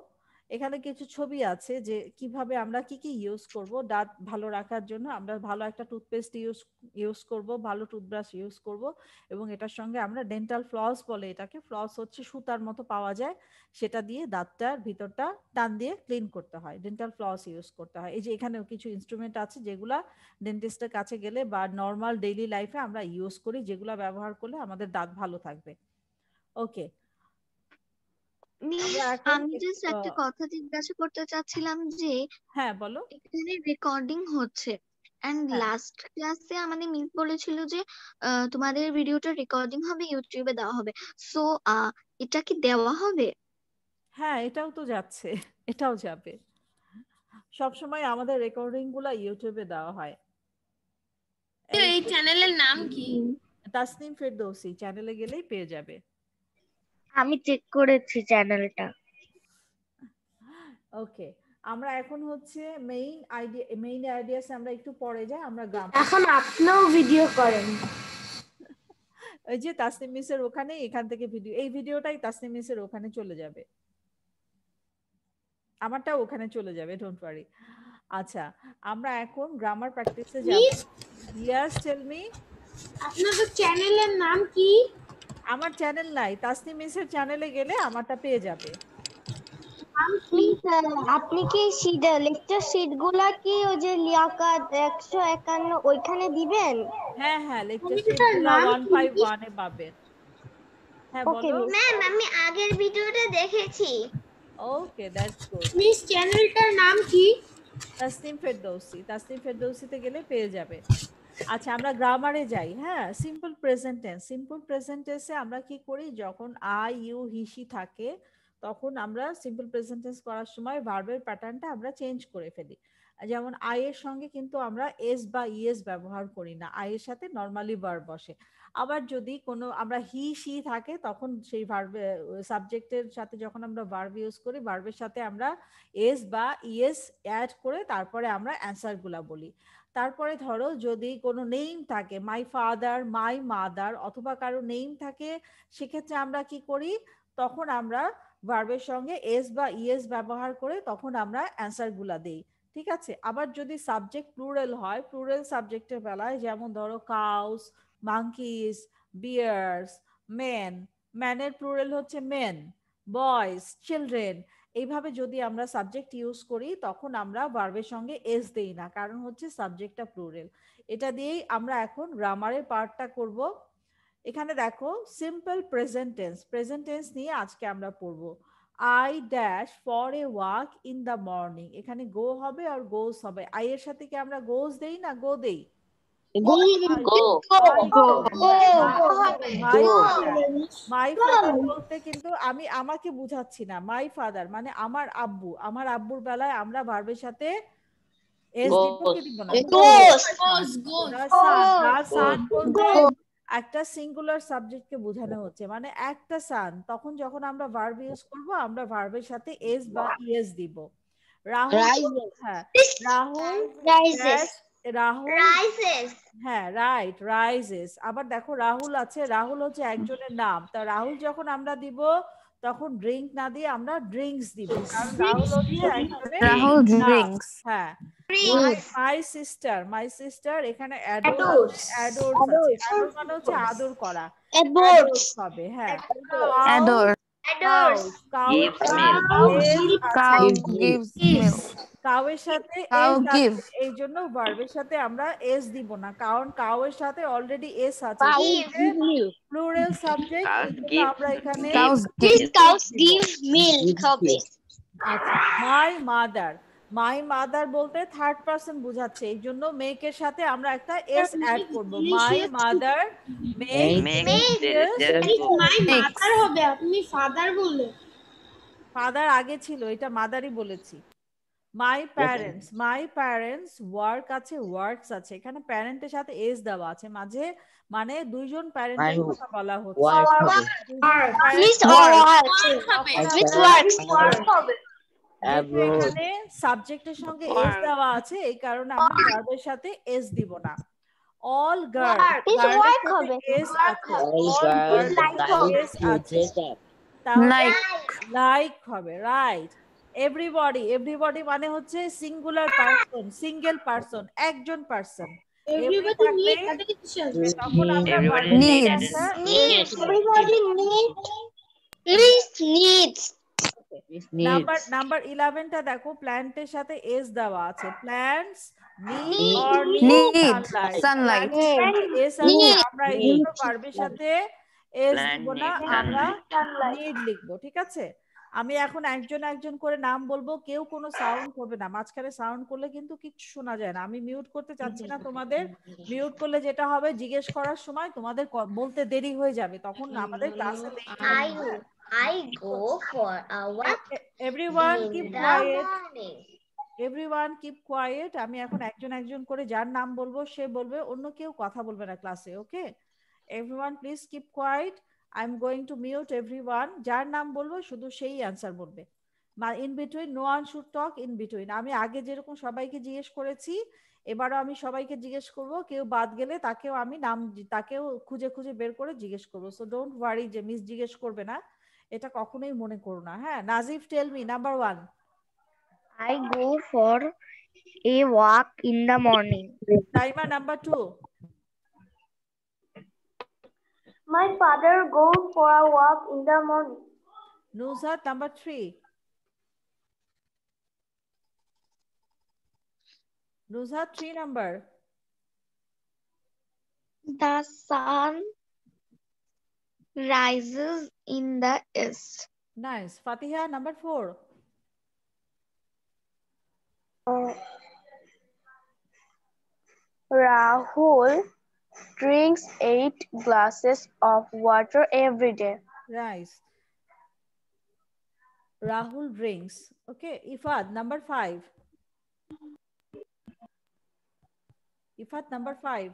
এখানে কিছু ছবি আছে যে কিভাবে আমরা কি কি ইউজ করব দাঁত ভালো রাখার জন্য। আমরা ভালো একটা টুথপেস্ট ইউজ করব, ভালো টুথব্রাশ ইউজ করব, এবং এটার সঙ্গে আমরা ডেন্টাল ফ্লস বলে এটাকে, ফ্লস হচ্ছে সুতার মতো পাওয়া যায়, সেটা দিয়ে দাঁতটার ভিতরটা টান দিয়ে ক্লিন করতে হয়, ডেন্টাল ফ্লস ইউজ করতে হয়। এই যে এখানেও কিছু ইনস্ট্রুমেন্ট আছে যেগুলা ডেন্টিস্টের কাছে গেলে বা নর্মাল ডেইলি লাইফে আমরা ইউজ করি, যেগুলা ব্যবহার করলে আমাদের দাঁত ভালো থাকবে। ওকে, আমি জাস্ট একটা কথা জিজ্ঞাসা করতে চাচ্ছিলাম যে হ্যাঁ বলো। এখানে রেকর্ডিং হচ্ছে এন্ড লাস্ট ক্লাসে আমাদের মিস বলেছিল যে তোমাদের ভিডিওটা রেকর্ডিং হবে, ইউটিউবে দেওয়া হবে। সো এটা কি দেওয়া হবে? হ্যাঁ, এটাও তো যাচ্ছে, এটাও যাবে। সবসময় আমাদের রেকর্ডিং গুলা ইউটিউবে দেওয়া হয়। এই চ্যানেলের নাম কি? তাসনিম ফেরদৌসি, চ্যানেলে গেলেই পেয়ে যাবে। আমি চেক করেছি চ্যানেলটা। ওকে, আমরা এখন হচ্ছে মেইন আইডিয়াস আমরা একটু পরে যাই। আমরা এখন আপনিও ভিডিও করেন। ওই যে তাসনিম মিসের ওখানে, এখান থেকে ভিডিও, এই ভিডিওটাই তাসনিম মিসের ওখানে চলে যাবে, আমারটা ওখানে চলে যাবে, ডোন্ট ওয়ারি। আচ্ছা, আমরা এখন গ্রামার প্র্যাকটিসে যাব। Yes, tell me. আপনাদের চ্যানেলের নাম কি? আমার চ্যানেল নাই, তাসনিম মিসের চ্যানেলে গেলে আমারটা পেয়ে যাবে। আপনি কি লেকচার শিটগুলা কি ওই যে লিয়াকাত 151 ওইখানে দিবেন? হ্যাঁ হ্যাঁ, লেকচার শিটগুলো 151 এ পাবেন। হ্যাঁ বলো। ম্যাম, আমি আগের ভিডিওটা দেখেছি। ওকে, দ্যাটস গুড। মিস চ্যানেলটার নাম কি? তাসনিম ফেরদৌসি, তাসনিম ফেরদৌসিতে গেলে পেয়ে যাবে। আচ্ছা, আমরা গ্রামারে যাই। হ্যাঁ, simple present tense. Simple present টেন্সে আমরা কি করি, যখন আই ইউ হি সি থাকে তখন আমরা সিম্পল প্রেজেন্ট টেন্স করার সময় ভার্বের প্যাটার্নটা আমরা চেঞ্জ করে ফেলি। যেমন আই এর সঙ্গে কিন্তু আমরা এস বা ইএস ব্যবহার করি না, আই এর সাথে নরমালি ভার্ব বসে। আবার যদি কোনো আমরা হি সি থাকে তখন সেই ভার্বে সাবজেক্টের সাথে যখন আমরা ভার্ব ইউজ করি, ভার্বের সাথে আমরা এস বা ইএস অ্যাড করে তারপরে আমরা অ্যান্সারগুলা বলি। তারপরে ধরো যদি কোনো নেম থাকে, মাই ফাদার, মাই মাদার, অথবা কারো নেম থাকে, সেক্ষেত্রে আমরা কি করি, তখন আমরা ভার্বের সঙ্গে এস বা ইএস ব্যবহার করে তখন আমরা অ্যান্সারগুলা দেই। ঠিক আছে। আবার যদি সাবজেক্ট প্লুরাল হয়, প্লুরাল সাবজেক্টের বেলায় যেমন ধরো কাউস, মাঙ্কিস, বিয়ার্স, মেন, ম্যানের প্লুরাল হচ্ছে মেন, বয়েজ, চিলড্রেন, এইভাবে যদি আমরা সাবজেক্ট ইউজ করি তখন আমরা ভার্বের সঙ্গে এস দেই না, কারণ হচ্ছে সাবজেক্টটা প্লুরাল। এটা দিয়েই আমরা এখন গ্রামারের পার্টটা করব। এখানে দেখো simple present tense, present tense নিয়ে আজকে আমরা পড়বো। I dash for a walk in the morning, এখানে গো হবে আর গোস হবে। আই এর সাথে কি আমরা গোস দেই না গো দেই? মাই ফাদার বলতে কিন্তু আমি আমাকে বুঝাচ্ছি না, মাই ফাদার মানে আমার আব্বু, আমার আব্বুর বেলায় আমরা ভার্বের সাথে এস দিব কি দিব না? একটা সিঙ্গুলার সাবজেক্টকে বোঝানো হচ্ছে, মানে একটা সান, তখন যখন আমরা ভার্ব ইউজ করব আমরা ভার্বের সাথে এস বা ইএস দিব। রাহুল, হ্যাঁ রাহুল, হ্যাঁ রাইট, রাইজেস। আবার দেখো রাহুল আছে, রাহুল হচ্ছে একজনের নাম, তা রাহুল যখন আমরা দিব তখন ড্রিঙ্ক না দিয়ে আমরা ড্রিঙ্কস দিব, কারণ রাহুল হচ্ছে রাহুল ড্রিঙ্কস। হ্যাঁ, মাই সিস্টার, এখানে অ্যাডোর মানে হচ্ছে আদর করা, হবে। হ্যাঁ, অ্যাডোর, কাউয়ের সাথে এই জন্য ভার্বের সাথে আমরা এস দিব না, কারণ কাউয়ের সাথে অলরেডি এস আছে, প্লুরাল সাবজেক্ট, আমরা এখানে আচ্ছা। মাই মাদার বলতে থার্ড পারসন বোঝাচ্ছে, এই জন্য মেকের সাথে আমরা একটা এস অ্যাড করব। মাই মাদার, হবে, আপনি ফাদার বললেন। ফাদার আগে ছিল, এটা মাদারই বলেছি। মাই প্যারেন্টস ওয়ার্ক আছে, ওয়ার্কস আছে, এখানে প্যারেন্টের সাথে এস দেওয়া আছে মাঝে, মানে দুইজন প্যারেন্টের কথা বলা হচ্ছে। এখানে সাবজেক্টের সঙ্গে এস দেওয়া আছে, এই কারণে আমরা ভার্বের সাথে এস দিব না। অল গার্ল এস আছে, লাইক হবে, রাইট। everybody মানে হচ্ছে সিঙ্গুলার পারসন, সিঙ্গেল পারসন, একজন পারসন। Everybody need attention. তখন আমরা Everybody verb need একটা attention. Needs. Everybody Needs. Number 11টা দেখো, প্ল্যান্টের সাথে এস দেওয়া আছে। Plants Need sunlight. এস আছে, আমরা এই জন্য ভার্বের সাথে এস Plant দিব না, needs আমরা sunlight. নিড লিখবো। ঠিক আছে, আমি এখন একজন একজন করে নাম বলবো, কেউ কোনো সাউন্ড করবে না। মাঝখানে সাউন্ড করলে কিন্তু কিচ্ছু শোনা যায় না। আমি মিউট করতে চাচ্ছি না তোমাদের। মিউট করলে যেটা হবে, জিজ্ঞেস করার সময় তোমাদের বলতে দেরি হয়ে যাবে, তখন আমাদের ক্লাসে I go for a walk everyone in keep the quiet, morning. Everyone keep quiet. আমি এখন একজন একজন করে যার নাম বলবো সে বলবে, অন্য কেউ কথা বলবে না ক্লাসে। Okay, everyone please keep quiet. I am going to mute everyone. যার নাম বলবো শুধু সেই অ্যান্সার বলবে। In between no one should talk in between. আমি আগে যেরকম সবাইকে জিজ্ঞেস করেছি, এবারও আমি সবাইকে জিজ্ঞেস করব, কেউ বাদ গেলে তাকেও আমি তাকেও খুঁজে খুঁজে বের করে জিজ্ঞেস করবো। সো ডোন্ট ওয়ারি যে মিস জিজ্ঞেস করবে না, এটা কখনোই মনে করো না। হ্যাঁ, Nazif tell me number 1। I go for a walk in the morning. Taima number 2. My father goes for a walk in the morning. Nuzhat number 3. Nuzhat 3 number. The sun rises in the east. Nice. Fatiha number 4. Rahul drinks 8 glasses of water every day. Nice. Rahul drinks. Okay. Ifat number 5. Ifat number 5.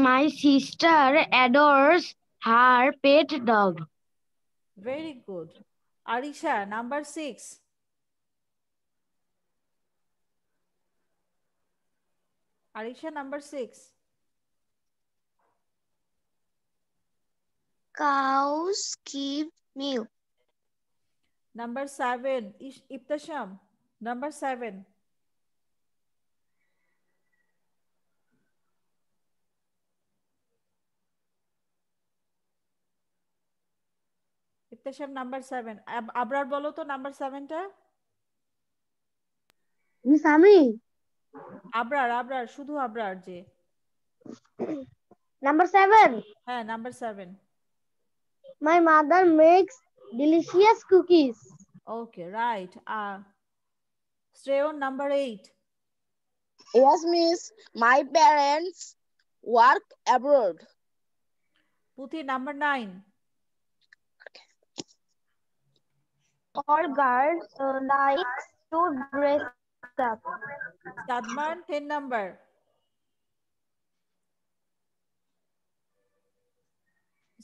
My sister adores her pet dog. Very good. Arisha number 6. Arisha number 6. Cows give milk. Number 7. Ibtasham number 7. Ibtasham number 7. Abrar bolo to number 7 ta. Miss Ami. Abrar শুধু আবরার যে। Number 7. হ্যাঁ, number 7. My mother makes delicious cookies. Okay, right. Shreyon number 8. Yes, miss. My parents work abroad. Puthi number 9. All girls likes to dress up. Sadman 10 number.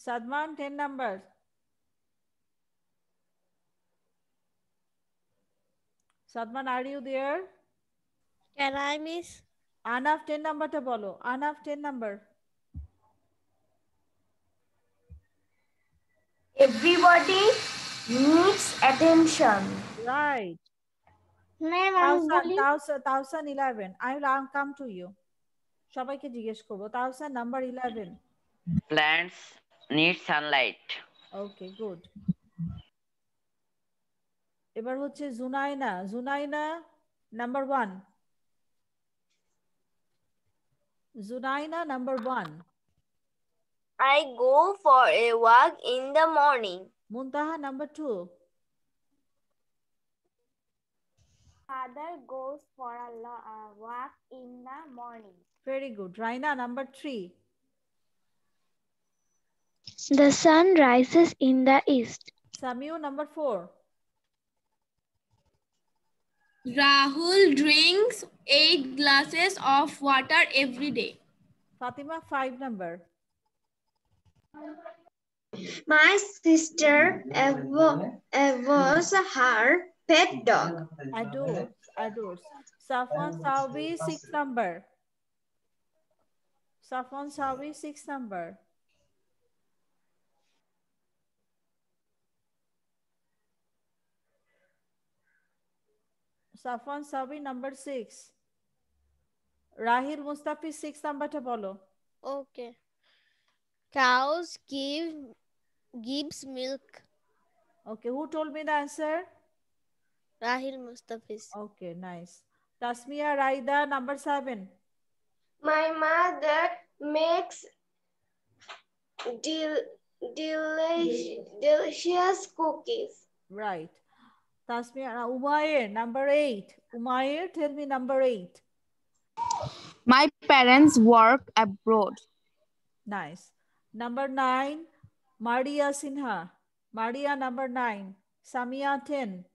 Sadman 10 number. Sadman, are you there? Can I miss? Anaf 10 number ta bolo. Anaf 10 number. Everybody needs attention. Right. Ma'am, 1011. I will come to you. সবাইকে জিজ্ঞেস করব। 1000 number 11. Plants need sunlight. Okay, good. এবার হচ্ছে Junaina number 1. Zunaina number 1. I go for a walk in the morning. Muntaha number 2. Father goes for a walk in the morning. Very good. Raina number 3. The sun rises in the east. Samiu number 4. Rahul drinks 8 glasses of water every day. Fatima 5 number. My sister adores her pet dog. Adores. Safwan Sawi 6 number. Safwan Sawi 6 number. Safwan Sabi, number 6. Rahil Mustafi, 6 নাম্বারটা বলো। Okay. Cows gives milk. Okay, who told me the answer? Rahil Mustafis. Okay, nice. Tasmia Raida, number 7. My mother makes delicious cookies. Right. Tasmia Umair, number 8. Umair, tell me number 8. My parents work abroad. Nice. Number 9, Maria Sinha. Maria, number 9. Samia, 10.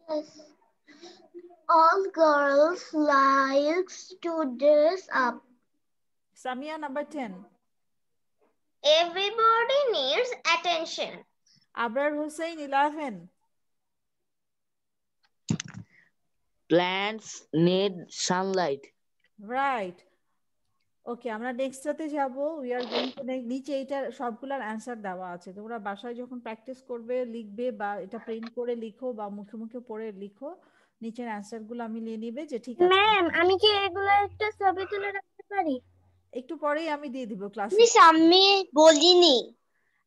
Yes. All girls likes to dress up. Samia, number 10. Everybody needs attention. Abrar Hussein, 11. Plants need sunlight. Right. ওকে, আমরা নেক্সটটাতে যাব। We are going to নিচে এইটার সবগুলোর answer দেওয়া আছে। তোমরা বাসায় যখন প্র্যাকটিস করবে, লিখবে বা এটা প্রিন্ট করে লিখো বা মুখে মুখে পড়ে লিখো, নিচের অ্যান্সারগুলো আমি নিয়ে নিবে যে ঠিক আছে। ম্যাম, আমি কি এগুলো একটা ছবি তুলে রাখতে পারি? একটু পরেই আমি দিয়ে দিব ক্লাসে। মিস, আমি বলিনি।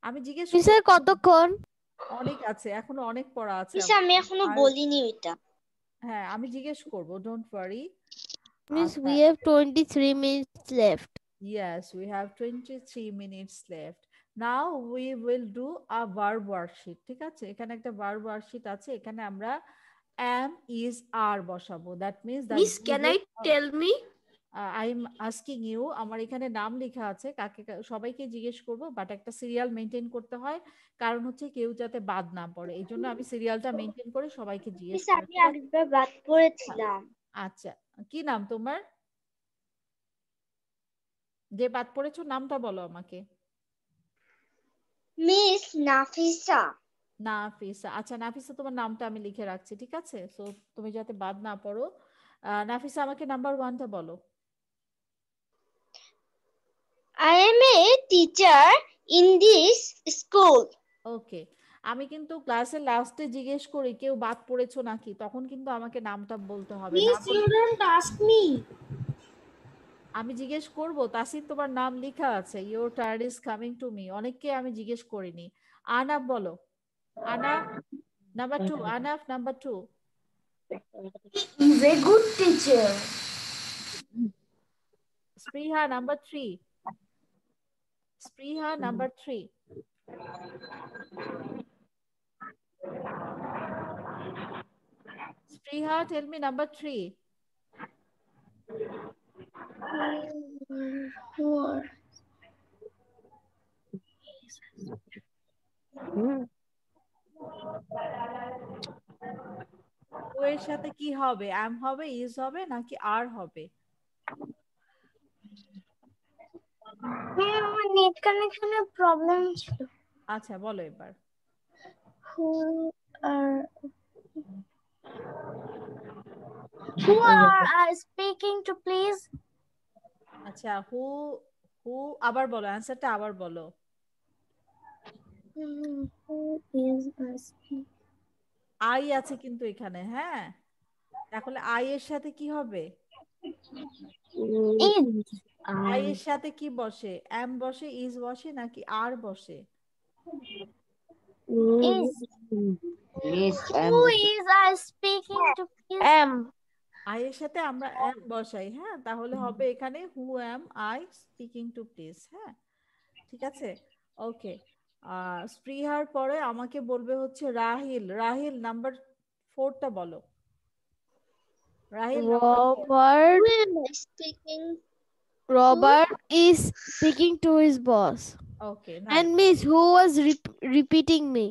আমি জিজ্ঞেস মিসের কতক্ষণ? অনেক আছে, এখনো অনেক পড়া আছে। মিস, আমি এখনো বলিনি এটা। হ্যাঁ, আমি জিজ্ঞেস করব, don't worry. Miss, we have 23 minutes left. Yes, we have 23 minutes left. Now we will do a verb worksheet. ঠিক আছে, এখানে একটা verb worksheet আছে। এখানে আমরা am, is, are বসাবো। That means that Miss, can I tell me? I'm asking you, আমার এখানে নাম লেখা আছে, কাকে সবাইকে জিজ্ঞেস করব, বাট একটা সিরিয়াল মেনটেন করতে হয়, কারণ হচ্ছে কেউ যাতে বাদ না পড়ে। এই জন্য আমি সিরিয়ালটা মেনটেন করে সবাইকে জিজ্ঞেস মিস, করি। আমি আগেরবার বাদ পড়েছিলাম। আচ্ছা, কি নাম তোমার? যে বাদ পড়েছো নামটা বলো আমাকে। মিস নাফিসা। নাফিসা। আচ্ছা নাফিসা, তোমার নামটা আমি লিখে রাখছি, ঠিক আছে? সো তুমি যাতে বাদ না পড়ো। নাফিসা, আমাকে নাম্বার 1টা বলো। I am a teacher in this school. ওকে, আমি কিন্তু ক্লাসের লাস্টে জিজ্ঞেস করি কেউ বাদ পড়েছো নাকি, তখন কিন্তু আমাকে নামটা বলতে হবে। Miss, you don't ask me. আমি জিজ্ঞেস করব, তাসিন তোমার নাম লেখা আছে, your turn is coming to me. অনেককে আমি জিজ্ঞেস করিনি। আনাফ বলো। আনাফ number 2। আনাফ number 2। He's a good teacher. Spriha number 3. Spriha number 3. Spriha, tell me number 3. 4. ও এর সাথে কি হবে? am হবে, is হবে নাকি are হবে? আমার নেট কানেকশনের প্রবলেম ছিল। আচ্ছা বলো এবার। Who are speaking to, please? আচ্ছা, who আবার বলো, অ্যানসারটা আবার বলো। Who is asking? I আছে কিন্তু এখানে, হ্যাঁ, তাহলে I এর সাথে কি হবে? I এর সাথে কি বসে? am বসে, is বসে নাকি are বসে? Is. Who is speaking to, please? Am. I এর সাথে আমরা am বসাই, হ্যাঁ, তাহলে হবে এখানে who am I speaking to, please। হ্যাঁ, ঠিক আছে, ওকে। স্পৃহার পরে আমাকে বলবে হচ্ছে রাহিল। রাহিল নাম্বার 4টা বলো। Rahil Robert is speaking to his boss. Okay, and nice. Miss, who was repeating me?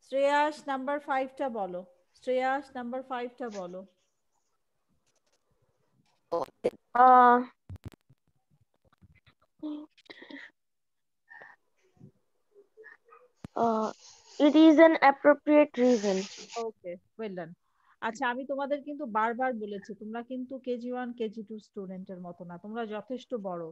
Shreyas number 5টা বলো। শ্রেয়াস নাম্বার 5টা বলো। It is an appropriate reason. Okay, well done. আচ্ছা, আমি তোমাদের কিন্তু বারবার বলেছি তোমরা কিন্তু KG1 KG2 স্টুডেন্টের মতো না, তোমরা যথেষ্ট বড়।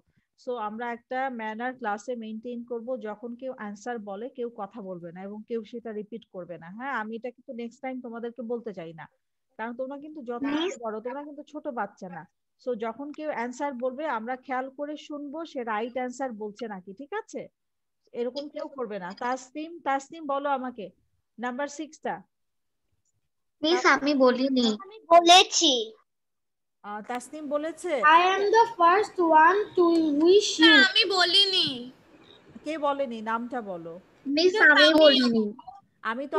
সো আমরা একটা ম্যানার ক্লাসে মেনটেন করব, যখন কেউ অ্যান্সার বলে কেউ কথা বলবে না এবং কেউ সেটা রিপিট করবে না। হ্যাঁ, আমি এটা কিন্তু নেক্সট টাইম তোমাদেরকে বলতে চাই না, কারণ তোমরা কিন্তু যথেষ্ট বড়, তোমরা কিন্তু ছোট বাচ্চা না। সো যখন কেউ অ্যান্সার বলবে আমরা খেয়াল করে শুনবো সে রাইট অ্যান্সার বলছে নাকি, ঠিক আছে? এরকম কেউ করবে না। তাসনিম, তাসনিম বলো আমাকে নাম্বার 6টা। মিস আমি বলিনি। আমি বলেছি। তাসনিম বলেছে। I am the first one to wish you. আমি বলিনি। কে বলেনি? নামটা বলো। মিস আমি বলিনি। আমি তো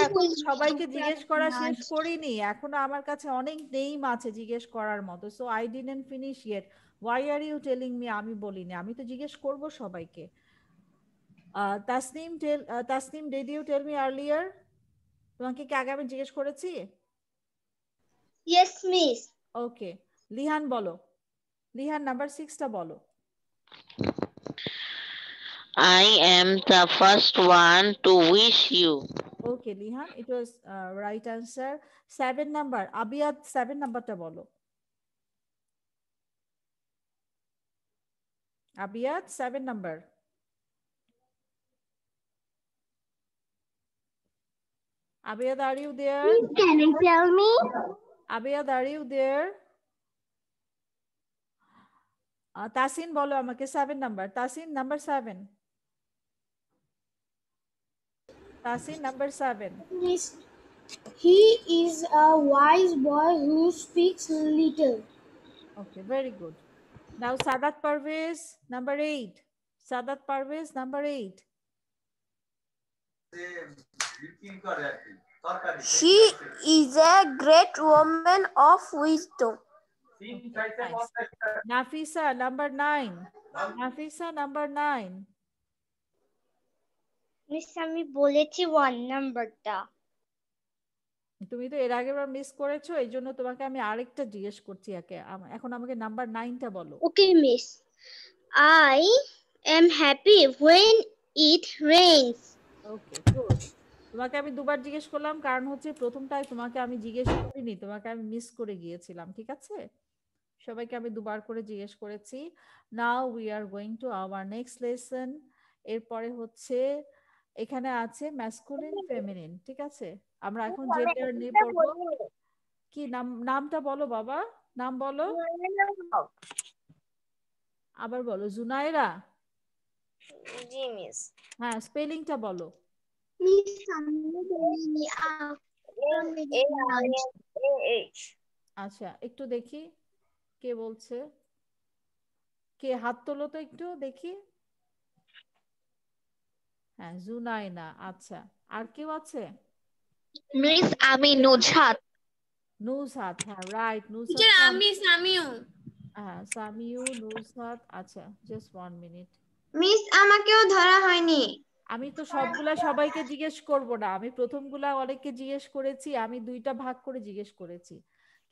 এখন সবাইকে জিজ্ঞেস করা শেষ করিনি, এখনো আমার কাছে অনেক নেম আছে জিজ্ঞেস করার মতো। So I didn't finish yet. Why are you telling me আমি বলিনি? আমি তো জিজ্ঞেস করব সবাইকে। Tasnim did you tell me earlier? তোমাকে কি আগে আমি জিজ্ঞেস করেছি? Yes miss. ওকে, লিহান বলো। লিহান নাম্বার 6টা বলো। I am the first one to wish you. Okay, Lihan, it was right answer. 7 number, Abiyat 7 নাম্বারটা বলো। Abiyat 7 number. Abiyat, are you there? Can you tell me? Abiyat, are you there? Tasin বলো আমাকে 7 number. Tasin number 7. Tasin number 7. Miss, he is a wise boy who speaks little. Okay, very good. Now Sadat Parvez number 8. Sadat Parvez number 8. She is a great woman of wisdom. Nice. Nafisa number 9. Nafisa number 9. Miss আমি বলেছি 1 নাম্বারটা। তুমি তো এর আগেবার miss করেছো, এই জন্য তোমাকে আমি আরেকটা জিজ্ঞেস করছি। এখন আমাকে নাম্বার 9টা বলো। ওকে miss, I am happy when it rains. Okay, good. তোমাকে আমি দুবার জিজ্ঞেস করলাম, কারণ হচ্ছে প্রথমটায় তোমাকে আমি জিজ্ঞেস করিনি, তোমাকে আমি মিস করে গিয়েছিলাম, ঠিক আছে? সবাইকে আমি দুবার করে জিজ্ঞেস করেছি। Now we are going to hour next lesson. এরপরে হচ্ছে এখানে আছে ম্যাসকুলিন ফেমিনিন, ঠিক আছে? আমরা এখন জেন্ডার নিয়ে পড়বো। কি নামটা বলো বাবা, নাম বলো। আবার বলো। জুনাইরা? জি মিস। হ্যাঁ, স্পেলিংটা বলো। মিস আমি বলিনি। আচ্ছা, একটু দেখি কে বলছে, কে হাত তোলো তো একটু দেখি। হ্যাঁ, জুনাইনা। আচ্ছা, আর কেউ আছে? মিস আমি নুজহাত। নুজহাত, হ্যাঁ রাইট। নুজহাত সামিউ। হ্যাঁ, সামিউ, নুজহাত। আচ্ছা, জাস্ট 1 মিনিট। মিস আমাকেও ধরা হয়নি। আমি তো সবগুলা সবাইকে জিজ্ঞেস করব না, আমি প্রথমগুলা অনেককে জিজ্ঞেস করেছি, আমি 2টা ভাগ করে জিজ্ঞেস করেছি।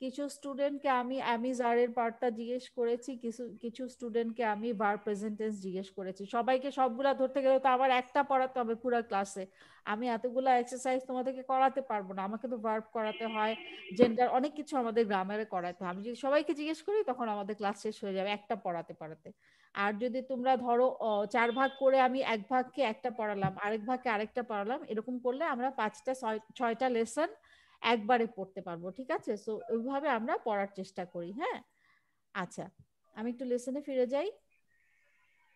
কিছু স্টুডেন্টকে আমি জারের পার্টটা জিজ্ঞেস করেছি, কিছু স্টুডেন্টকে আমি ভার্ব প্রেজেন্ট টেন্স জিজ্ঞেস করেছি। সবাইকে সবগুলা ধরতে গেলে তো আবার একটা পড়াতে হবে পুরো ক্লাসে। আমি এতগুলা এক্সারসাইজ তোমাদেরকে করাতে পারবো না, আমাকে তো ভার্ব করাতে হয়, জেন্ডার, অনেক কিছু আমাদের গ্রামারে করাতে হয়। আমি যদি সবাইকে জিজ্ঞেস করি তখন আমাদের ক্লাস শেষ হয়ে যাবে একটা পড়াতে পড়াতে। আর যদি তোমরা ধরো 4 ভাগ করে আমি এক ভাগকে একটা পড়ালাম, আরেক ভাগকে আরেকটা পড়ালাম, এরকম করলে আমরা 5টা 6টা লেসন একবারে পড়তে পারবো, ঠিক আছে? সো ওইভাবে আমরা পড়ার চেষ্টা করি। হ্যাঁ, আচ্ছা, আমি একটু লেসনে ফিরে যাই।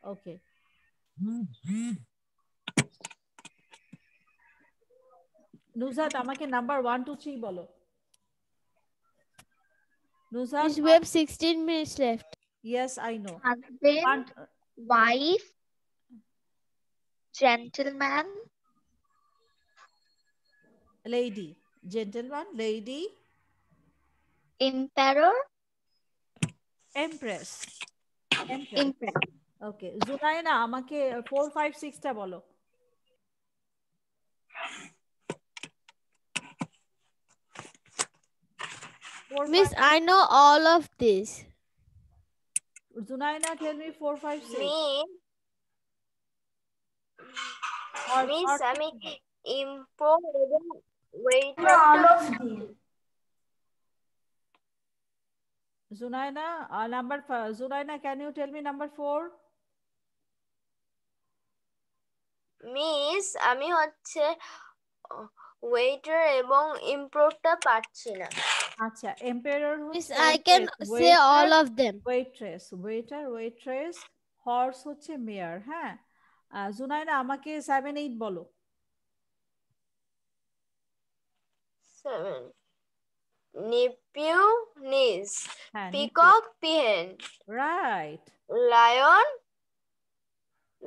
ওকে, নুজহাত আমাকে নাম্বার 1 2 3 বলো। Nuzhat, We have 16 minutes left. Yes, I know. Husband, wife, gentleman, lady, gentleman, lady, emperor, empress, empress. ওকে, জুনাইনা আমাকে 4 5 6টা বলো। Miss, I know all of this. Zunaina, tell me 4 5 6. Miss আমি ইম্পোর্ট এবং waiter all of these. Zunaina, Zunaina, can you tell me number 4? Miss আমি হচ্ছে waiter এবং ইমপ্রুভটা পাচ্ছি না। আচ্ছা, এম্পায়ার Miss, হচ্ছে I can say all of them. Waitress, waitress, horse হচ্ছে মেয়ার। হ্যাঁ, জুনাইনা আমাকে 7, 8 বলো। 7 নিপিউ নিস, হ্যাঁ, peacock peahen, right, lion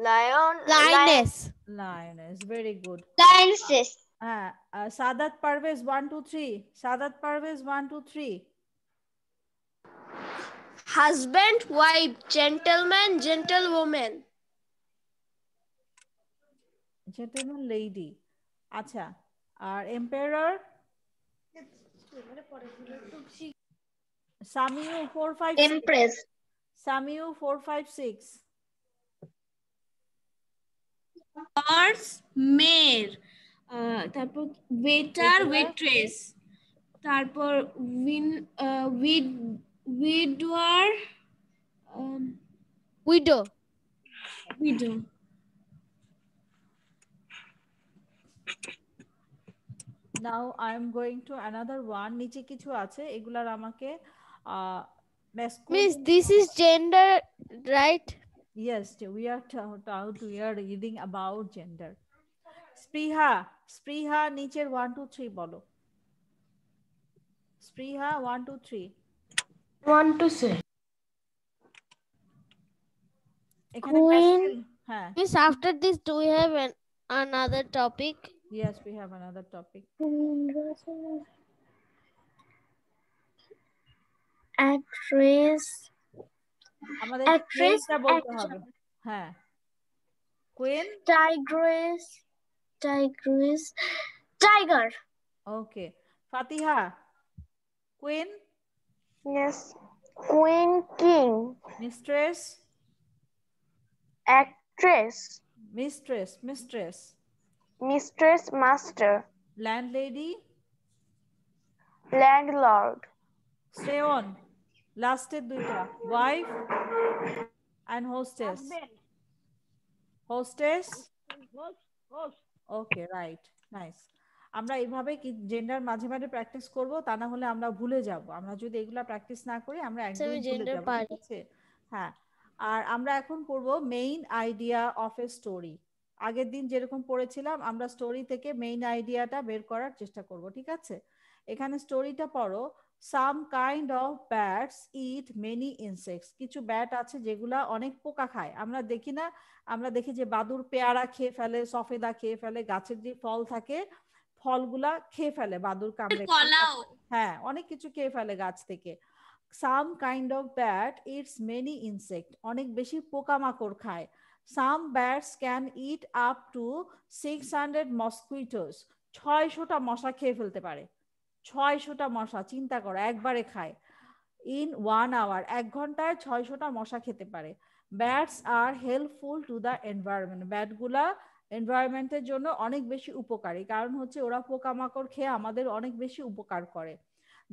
Lioness. Lioness, very good. Lionesses. হ্যাঁ, Sadat Parvez 1 2 3, Sadat Parvez 1 2 3। Husband wife, gentleman gentlewomen, gentleman lady. আচ্ছা, আর emperor Samiu 4 5 6, Empress. Samiu 4 5 6। Horse mare, তারপর ওয়েটার ওয়েট্রেস, তারপর widower Widow. Widow. Now I am going to another one. নিচে কিছু আছে, এগুলার আমাকে Miss, this is gender, right? Yes, we are reading about gender. স্পৃহা নিচের 1 2 3 বলো। স্পৃহা 1 2 3। 1 to 6. এখানে Queen. হ্যাঁ। Miss, after this, do we have another topic? Yes, we have another topic. Actress, আমাদের Actress, কুইনটা বলতে actor. হবে। হ্যাঁ, queen, Tigress tiger. Okay. Fatiha, queen, Yes. Queen, king, mistress, actress, mistress, mistress, master, landlady, landlord, stay on, লাস্টের দুইটা, wife and hostess. Okay, right, nice. আমরা এইভাবে কি gender মাঝে মাঝে প্র্যাকটিস করব, তা না হলে আমরা ভুলে যাব। আমরা যদি এগুলা প্র্যাকটিস না করি আমরা একদম ভুলে gender যাব, পারি। ঠিক আছে? হ্যাঁ, আর আমরা এখন পড়ব main idea of a story. আগের দিন যেরকম পড়েছিলাম আমরা স্টোরি থেকে মেইন আইডিয়াটা বের করার চেষ্টা করব, ঠিক আছে? এখানে স্টোরিটা পড়ো। সাম kind of bats eat many insects. কিছু ব্যাট আছে যেগুলা অনেক পোকা খায়। আমরা দেখি না, আমরা দেখি যে বাদুর পেয়ারা খেয়ে ফেলে, সফেদা খেয়ে ফেলে, গাছের যে ফল থাকে ফলগুলা খেয়ে ফেলে বাদুর কামড়ে। হ্যাঁ, অনেক কিছু খেয়ে ফেলে গাছ থেকে। Some kind of bat eats many insect, অনেক বেশি পোকামাকড় খায়। Some bats can eat up to 600 mosquitoes. 600টা মশা খেয়ে ফেলতে পারে। 600টা মশা, চিন্তা করো, একবারে খায়। ইন 1 hour, 1 ঘন্টায় 600টা মশা খেতে পারে। Bats are helpful to the environment. ব্যাটগুলা এনভায়রনমেন্টের জন্য অনেক বেশি উপকারী, কারণ হচ্ছে ওরা পোকামাকড় খেয়ে আমাদের অনেক বেশি উপকার করে।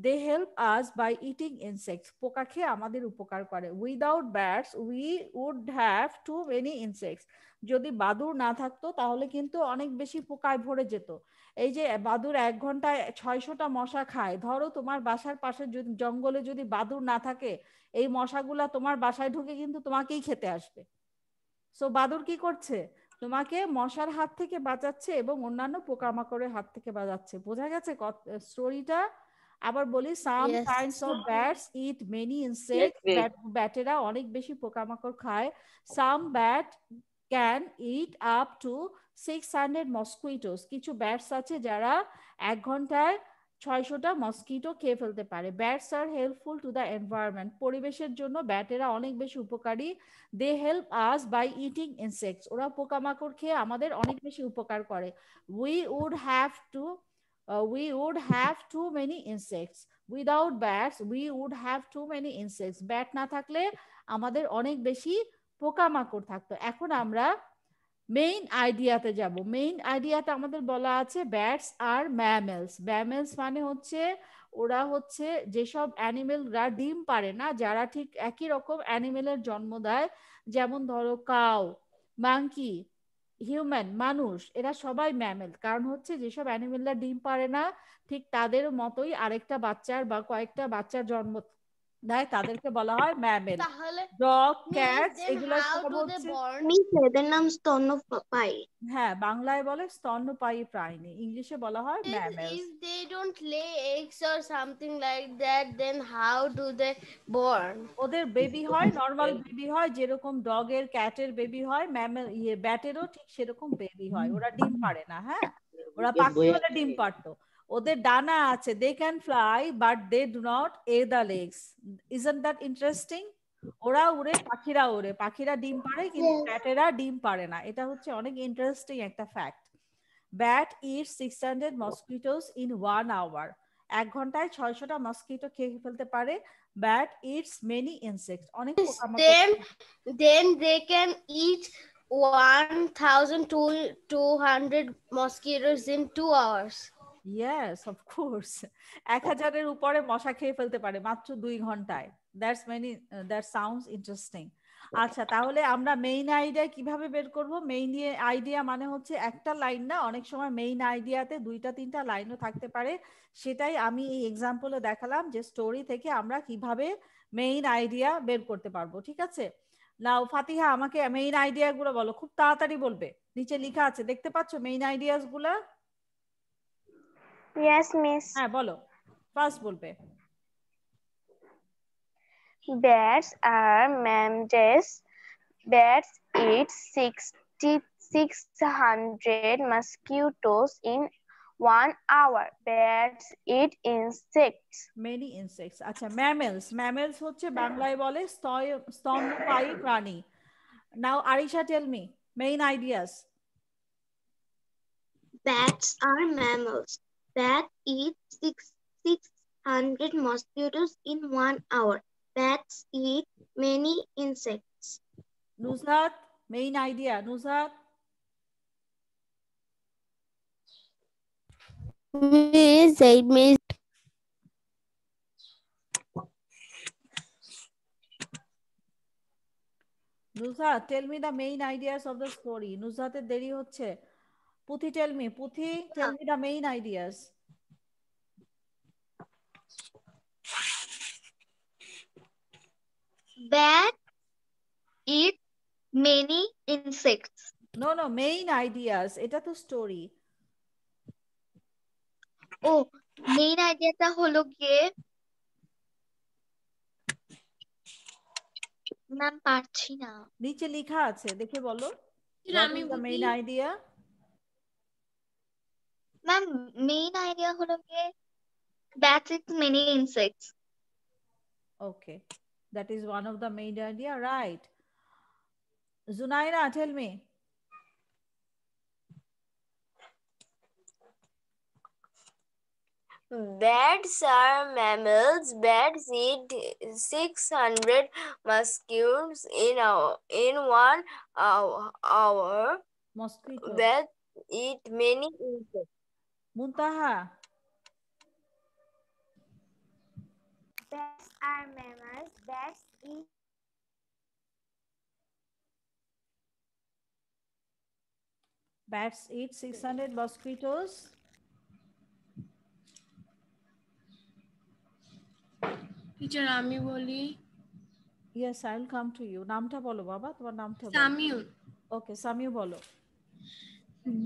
They help us by eating insects. পোকা খেয়ে আমাদের উপকার করে। Without bats we would have too many insects. যদি বাদুড় না থাকতো তাহলে কিন্তু অনেক বেশি পোকায় ভরে যেত। এই যে বাদুড় 1 ঘন্টায় 600টা মশা খায়, ধরো তোমার বাসার পাশে যদি জঙ্গলে যদি বাদুড় না থাকে, এই মশাগুলা তোমার বাসায় ঢুকে কিন্তু তোমাকেই খেতে আসবে। সো বাদুড় কি করছে? তোমাকে মশার হাত থেকে বাঁচাচ্ছে এবং অন্যান্য পোকামাকড়ের হাত থেকে বাঁচাচ্ছে। বোঝা গেছে স্টোরিটা? আবার বলি, some kinds of bats eat many insects. ব্যাটেরা অনেক বেশি পোকামাকড় খায়। Some bat can eat up to 600 mosquitoes. কিছু ব্যাটস আছে যারা 1 ঘন্টায় 600টা মসকিটো খেয়ে ফেলতে পারে। Bats are helpful to the environment. পরিবেশের জন্য ব্যাটেরা অনেক বেশি উপকারী। They help us by eating insects. ওরা পোকামাকড় খেয়ে আমাদের অনেক বেশি উপকার করে। We would have too many insects. Without bats we would have too many insects. Bat না থাকলে আমাদের অনেক বেশি পোকামাকড় থাকতো। এখন আমরা মেইন আইডিয়াতে যাব। মেইন আইডিয়াতে আমাদের বলা আছে ব্যাটস আর ম্যামেলস। ম্যামেলস মানে হচ্ছে ওরা হচ্ছে যেসব অ্যানিমেলরা ডিম পারে না, যারা ঠিক একই রকম অ্যানিমেলের জন্ম দেয়, যেমন ধরো কাউ, মাঙ্কি, হিউম্যান, মানুষ, এরা সবাই ম্যামেল। কারণ হচ্ছে যেসব অ্যানিমেলরা ডিম পারে না, ঠিক তাদের মতোই আরেকটা বাচ্চার বা কয়েকটা বাচ্চার জন্ম দেয়, তাদেরকে বলা হয় ম্যামেল। তাহলে ডগ, ক্যাট, then এগুলো how সব do they হচ্ছে, born? মিস এদের নাম স্তন্যপায়ী। হ্যাঁ বাংলায় বলে স্তন্যপায়ী প্রাণী, ইংলিশে বলা হয় mammals. If they don't lay eggs or something like that, then how do they born? ওদের বেবি হয়, নর্মাল বেবি হয়, যেরকম ডগের, ক্যাটের বেবি হয়, ম্যামেল ব্যাটেরও ঠিক সেরকম বেবি হয়। ওরা ডিম পারে না। হ্যাঁ, ওরা পাখি হলে ডিম পারতো। ওদের ডানা আছে, they can fly but they do not a the legs. Isn't that interesting? ওরা উড়ে, পাখিরা ওড়ে, পাখিরা ডিম পারে কিন্তু ব্যাটেরা ডিম পারে না। এটা হচ্ছে অনেক ইন্টারেস্টিং একটা fact. Bat eat 600 mosquitoes in 1 hour। 1 ঘন্টায় 600টা মসকিটো খেয়ে ফেলতে পারে। ব্যাট ইটস মেনি ইনসেক্টস, অনেক পোকামাকড়। Then they can eat 1,200 mosquitoes in 2 hours. Yes, of course. 1000-এর উপরে মশা খেয়ে ফেলতে পারে মাত্র 2 ঘন্টায়। That's many, that sounds interesting. আচ্ছা, তাহলে আমরা মেইন আইডিয়া কিভাবে বের করব? মেইন আইডিয়া মানে হচ্ছে একটা লাইন না, অনেক সময় মেইন আইডিয়াতে 2টা 3টা লাইনও থাকতে পারে। সেটাই আমি এই এক্সাম্পলে দেখালাম যে স্টোরি থেকে আমরা কিভাবে মেইন আইডিয়া বের করতে পারবো। ঠিক আছে, নাও ফাতিহা আমাকে মেইন আইডিয়া গুলো বলো, খুব তাড়াতাড়ি বলবে। নিচে লেখা আছে, দেখতে পাচ্ছ মেইন আইডিয়াস গুলা? Yes, miss. হ্যাঁ বলো, ফার্স্ট বলবে। Bats are mammals. Bats eat 600 mosquitoes in 1 hour. Bats eat insects. Many insects. আচ্ছা, mammals. Mammals হচ্ছে বাংলায় বলে স্তন্যপায়ী প্রাণী। Now Arisha, tell me main ideas. Bats are mammals. Bats eat 600 mosquitoes in 1 hour. Bats eat many insects. Nuzhat, main idea. Nuzhat. Miss, I missed. Nuzhat, tell me the main ideas of the story. Nuzhater deri hocche. Puthi, tell me. Puthi, tell me the main ideas. Bats eat many insects. No, main ideas. এটা তো story. ও, main আইডিয়াটা হলো গিয়ে ma'am পারছি না। নিচে লেখা আছে, দেখে বলো। আমি main idea ma'am main idea হলো গিয়ে bats eat many insects. Okay, that is one of the main idea, right? Zunaira, tell me. Bats are mammals. Bats eat 600 mosquitoes in 1 hour. Mosquito. Bats eat many insects. Muntaha. Bats are mammals. Bats eat Bats eat 600 mosquitoes. Teacher আমি বলি। Yes, I'll come to you. নামটা বলো বাবা, তোমার নামটা বলো। সামিউ। Okay, সামিউ বলো।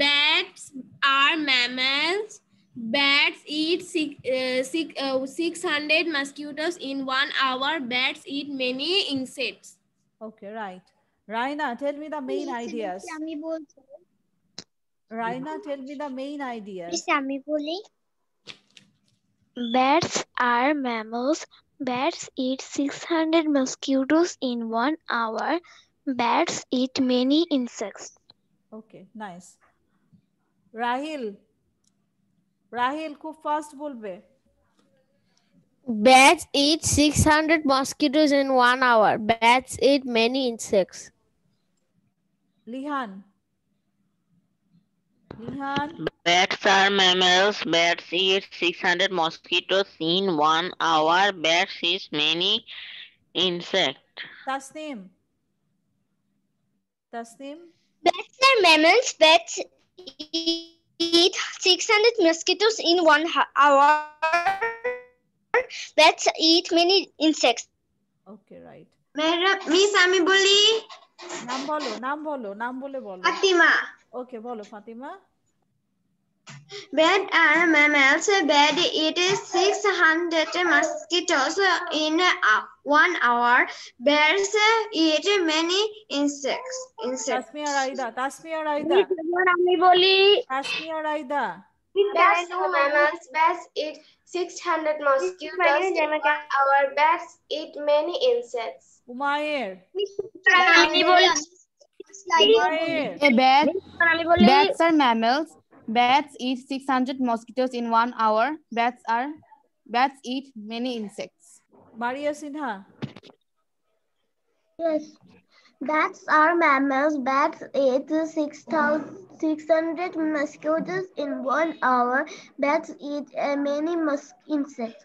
Bats are mammals. Bats eat 600 mosquitoes in 1 hour. Bats eat many insects. Okay, right. Raina, tell me the main ideas. আমি বলছি। Raina, tell me the main ideas. আমি বলি। Bats are mammals. Bats eat 600 mosquitoes in 1 hour. Bats eat many insects. Okay, nice. Rahil খুব fast বলবে। Bats eat 600 mosquitoes in 1 hour. Bats eat many insects. Nihan. Bats are mammals. Bats eat 600 mosquitoes in 1 hour. Bats eat many insects. Tasnim. Tasnim. Bats are mammals. Bats eat 600 mosquitoes in 1 hour. Bats eat many insects. Okay, right. Miss আমি বলি নাম বলো, নাম বলো, নাম বলে বলো। ফাতিমা। ওকে, বলো Fatima. Bats are mammals. Bats eat 600 mosquitoes in 1 hour. Bats eat many insects. Tasmia Raida, Tasmia Raida. আমি বলি Tasmia Raida. Bats are mammals. Bats eat 600 mosquitoes in 1 hour. Bats eat many insects. Umair. আমি বলি Umair. Bats are mammals. Bats eat 600 mosquitoes in 1 hour. Bats eat many insects. Maria Sinha. Yes. Bats are mammals. Bats eat 600 mosquitoes in 1 hour. Bats eat many insects.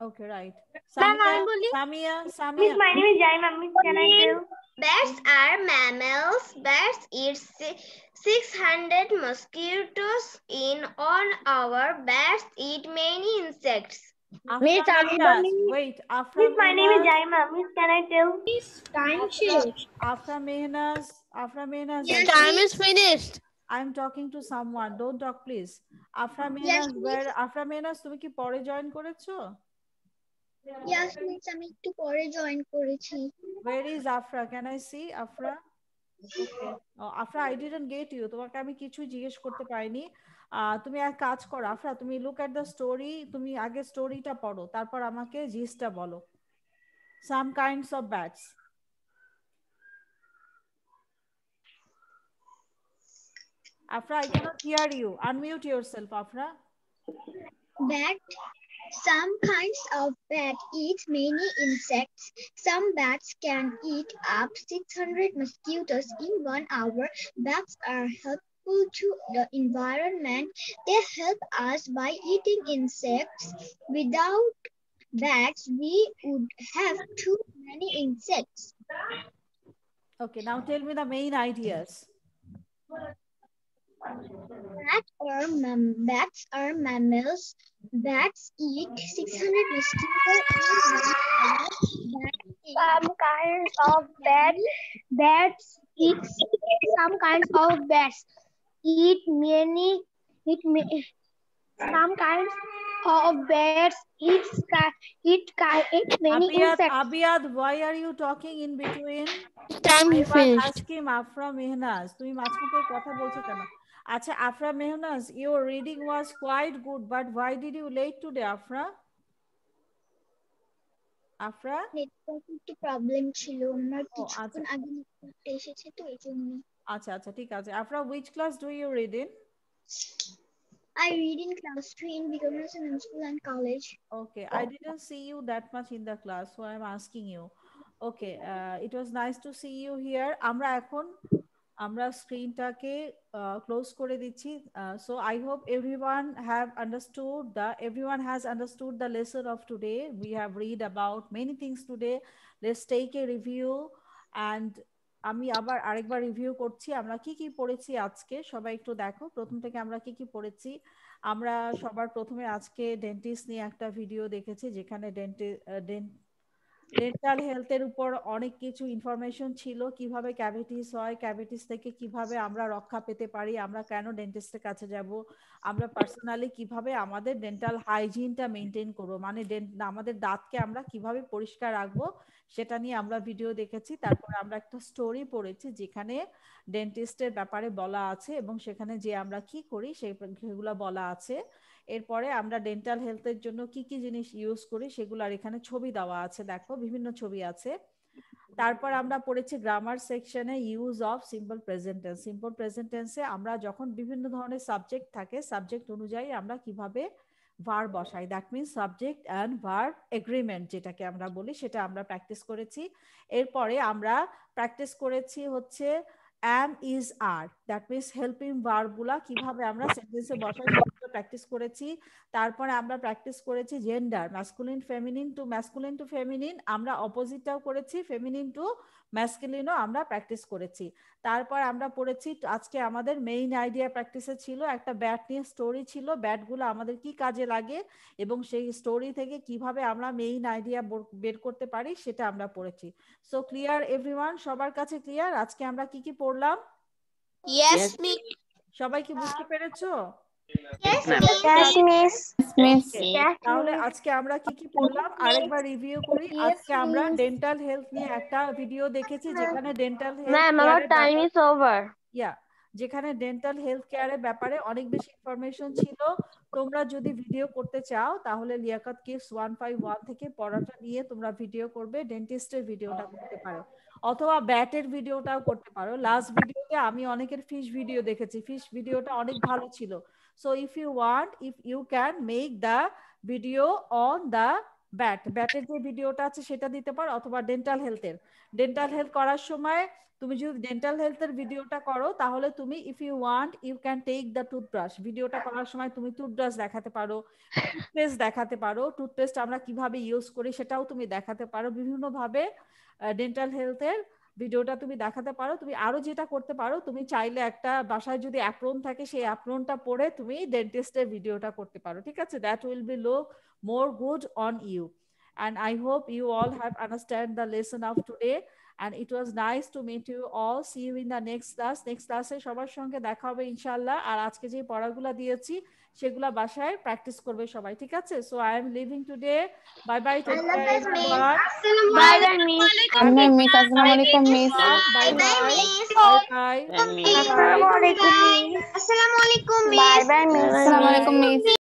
Okay, right. Samia. Miss, my name is Jaima. Miss, can I tell? Bats are mammals. Bats eat 600 mosquitoes in 1 hour. Bats eat many insects. Miss, Wait, Afra Miss, my name is Jaima. Miss, can I tell? Miss, time shift. Afra Mehnas. Yes, time is finished. I'm talking to someone. Don't talk, please. Afra Mehnas, Afra Mehnas, তুমি কি পরে join করেছো? Yes, miss, আমি একটু পরে join করেছি। Where is Afra? Can I see Afra? Okay. Oh, Afra, I didn't get you. তোমাকে আমি কিছু জিজ্ঞেস করতে পারিনি। তুমি এক কাজ করো আফরা, তুমি লুক এট দ্য স্টোরি, তুমি আগে স্টোরিটা পড়ো, তারপর আমাকে জিসটা বলো। Some kinds of bats. Afra, I cannot hear you. Unmute yourself, Afra. Some kinds of bats eat many insects. Some bats can eat up 600 mosquitoes in 1 hour. Bats are helpful to the environment. They help us by eating insects. Without bats, we would have too many insects. Okay, now tell me the main ideas. Bats are mammals. Bats eat 600 mosquitoes in 1 hour. Some kinds of bats eat some kinds of bats eat many some kinds of bats eat many insects. Abiyad, why are you talking in between? Time I was finished. asking Afra Mehnaz, তুমি মাঝখানে কথা বলছো কেন? আচ্ছা, Afra Mehnaz, your reading was quite good, but why did you late today, Afra? Afra? Network একটু problem ছিল, আমার কিছুক্ষণ আগে নেটওয়ার্কটা এসেছে তো এইজন্য। আচ্ছা আচ্ছা, ঠিক আছে। Afra, which class do you read in? I read in class 3 in Vikramasinga Middle School and College. Okay, I didn't see you that much in the class, so I'm asking you. Okay, it was nice to see you here. আমরা স্ক্রিনটাকে close করে দিচ্ছি। So I hope everyone has understood the lesson of today. We have read about many things today. Let's take a review, and আমি আবার আরেকবার review করছি আমরা কি কি পড়েছি আজকে। সবাই একটু দেখো প্রথম থেকে আমরা কি কি পড়েছি। আমরা সবার প্রথমে আজকে ডেন্টিস্ট নিয়ে একটা ভিডিও দেখেছি, যেখানে ডেন্টাল হেলথের উপর অনেক কিছু ইনফরমেশন ছিল, কিভাবে ক্যাভিটিস হয়, ক্যাভিটিস থেকে কিভাবে আমরা রক্ষা পেতে পারি, আমরা কেন ডেন্টিস্টের কাছে যাব, আমরা পার্সোনালি কিভাবে আমাদের ডেন্টাল হাইজিনটা মেনটেন করবো, মানে আমাদের দাঁতকে আমরা কিভাবে পরিষ্কার রাখবো সেটা নিয়ে আমরা ভিডিও দেখেছি। তারপর আমরা একটা স্টোরি পড়েছি যেখানে ডেন্টিস্টের ব্যাপারে বলা আছে এবং সেখানে যে আমরা কি করি সেগুলো বলা আছে। এরপরে আমরা ডেন্টাল হেলথের জন্য কি কি জিনিস ইউজ করি সেগুলোর এখানে ছবি দেওয়া আছে, দেখো বিভিন্ন ছবি আছে। তারপর আমরা পড়েছি গ্রামার সেকশনে use of simple present tense. Simple present টেন্সে আমরা যখন বিভিন্ন ধরনের সাবজেক্ট থাকে, সাবজেক্ট অনুযায়ী আমরা কিভাবে ভার্ব বসাই, that means subject and verb agreement যেটাকে আমরা বলি, সেটা আমরা প্র্যাকটিস করেছি। এরপরে আমরা প্র্যাকটিস করেছি হচ্ছে am, is, are, that means helping verb গুলা কিভাবে আমরা সেন্টেন্সে বসাই সেটা প্র্যাকটিস করেছি। তারপরে আমরা প্র্যাকটিস করেছি gender, masculine feminine to feminine, আমরা অপোজিটটাও করেছি, ফেমিনিন টু ম্যাসকুলিনও আমরা প্র্যাকটিস করেছি। তারপর আমরা পড়েছি আজকে আমাদের মেইন আইডিয়া প্র্যাকটিসে ছিল একটা ব্যাট নিয়ে স্টোরি ছিল, ব্যাটগুলো আমাদের কি কাজে লাগে এবং সেই স্টোরি থেকে কিভাবে আমরা মেইন আইডিয়া বের করতে পারি সেটা আমরা পড়েছি। সো ক্লিয়ার এভরিওয়ান, সবার কাছে ক্লিয়ার আজকে আমরা কি কি পড়লাম? Yes, miss. সবাই কি বুঝতে পেরেছো? তাহলে আজকে আমরা কি কি পড়লাম আরেকবার রিভিউ করি। আজকে আমরা ডেন্টাল হেলথ নিয়ে একটা ভিডিও দেখেছি যেখানে ডেন্টাল যেখানে ডেন্টাল হেলথ কেয়ারের ব্যাপারে অনেক বেশি ইনফরমেশন ছিল। তোমরা যদি ভিডিও করতে চাও তাহলে লিয়াকত কিডস 151 থেকে পড়াটা নিয়ে তোমরা ভিডিও করবে, ডেন্টিস্টের ভিডিওটা করতে পারো অথবা ব্যাটের ভিডিওটাও করতে পারো। লাস্ট ভিডিওতে আমি অনেকের ফিশ ভিডিও দেখেছি, ফিশ ভিডিওটা অনেক ভালো ছিল। So if you can make the video on the ব্যাটের যে ভিডিওটা আছে সেটা দিতে পারো অথবা ডেন্টাল হেলথ করার সময় তুমি যদি ডেন্টাল হেলথের ভিডিওটা করো তাহলে তুমি if you want you can take the toothbrush, ভিডিওটা করার সময় তুমি টুথব্রাশ দেখাতে পারো, টুথপেস্ট দেখাতে পারো, টুথপেস্ট আমরা কিভাবে ইউজ করি সেটাও তুমি দেখাতে পারো। বিভিন্ন ভাবে ডেন্টাল হেলথের ভিডিওটা তুমি দেখাতে পারো। তুমি আরো যেটা করতে পারো, তুমি চাইলে একটা বাসায় যদি অ্যাপ্রন থাকে সেই অ্যাপ্রনটা পরে তুমি ডেন্টিস্টের ভিডিওটা করতে পারো, ঠিক আছে? That will be look more good on you, and I hope you all have understand the lesson of today, and it was nice to meet you all. See you in the next class সবার সঙ্গে দেখা হবে ইনশাআল্লাহ। আর আজকে যে পড়াগুলো দিয়েছি সেগুলা বাসায় প্র্যাকটিস করবে সবাই, ঠিক আছে? So I am leaving today, bye bye, take care everyone, bye bye miss, আসসালামু আলাইকুম miss, bye bye, bye bye, আসসালামু আলাইকুম মিস, বাই বাই মিস, আসসালামু আলাইকুম মিস।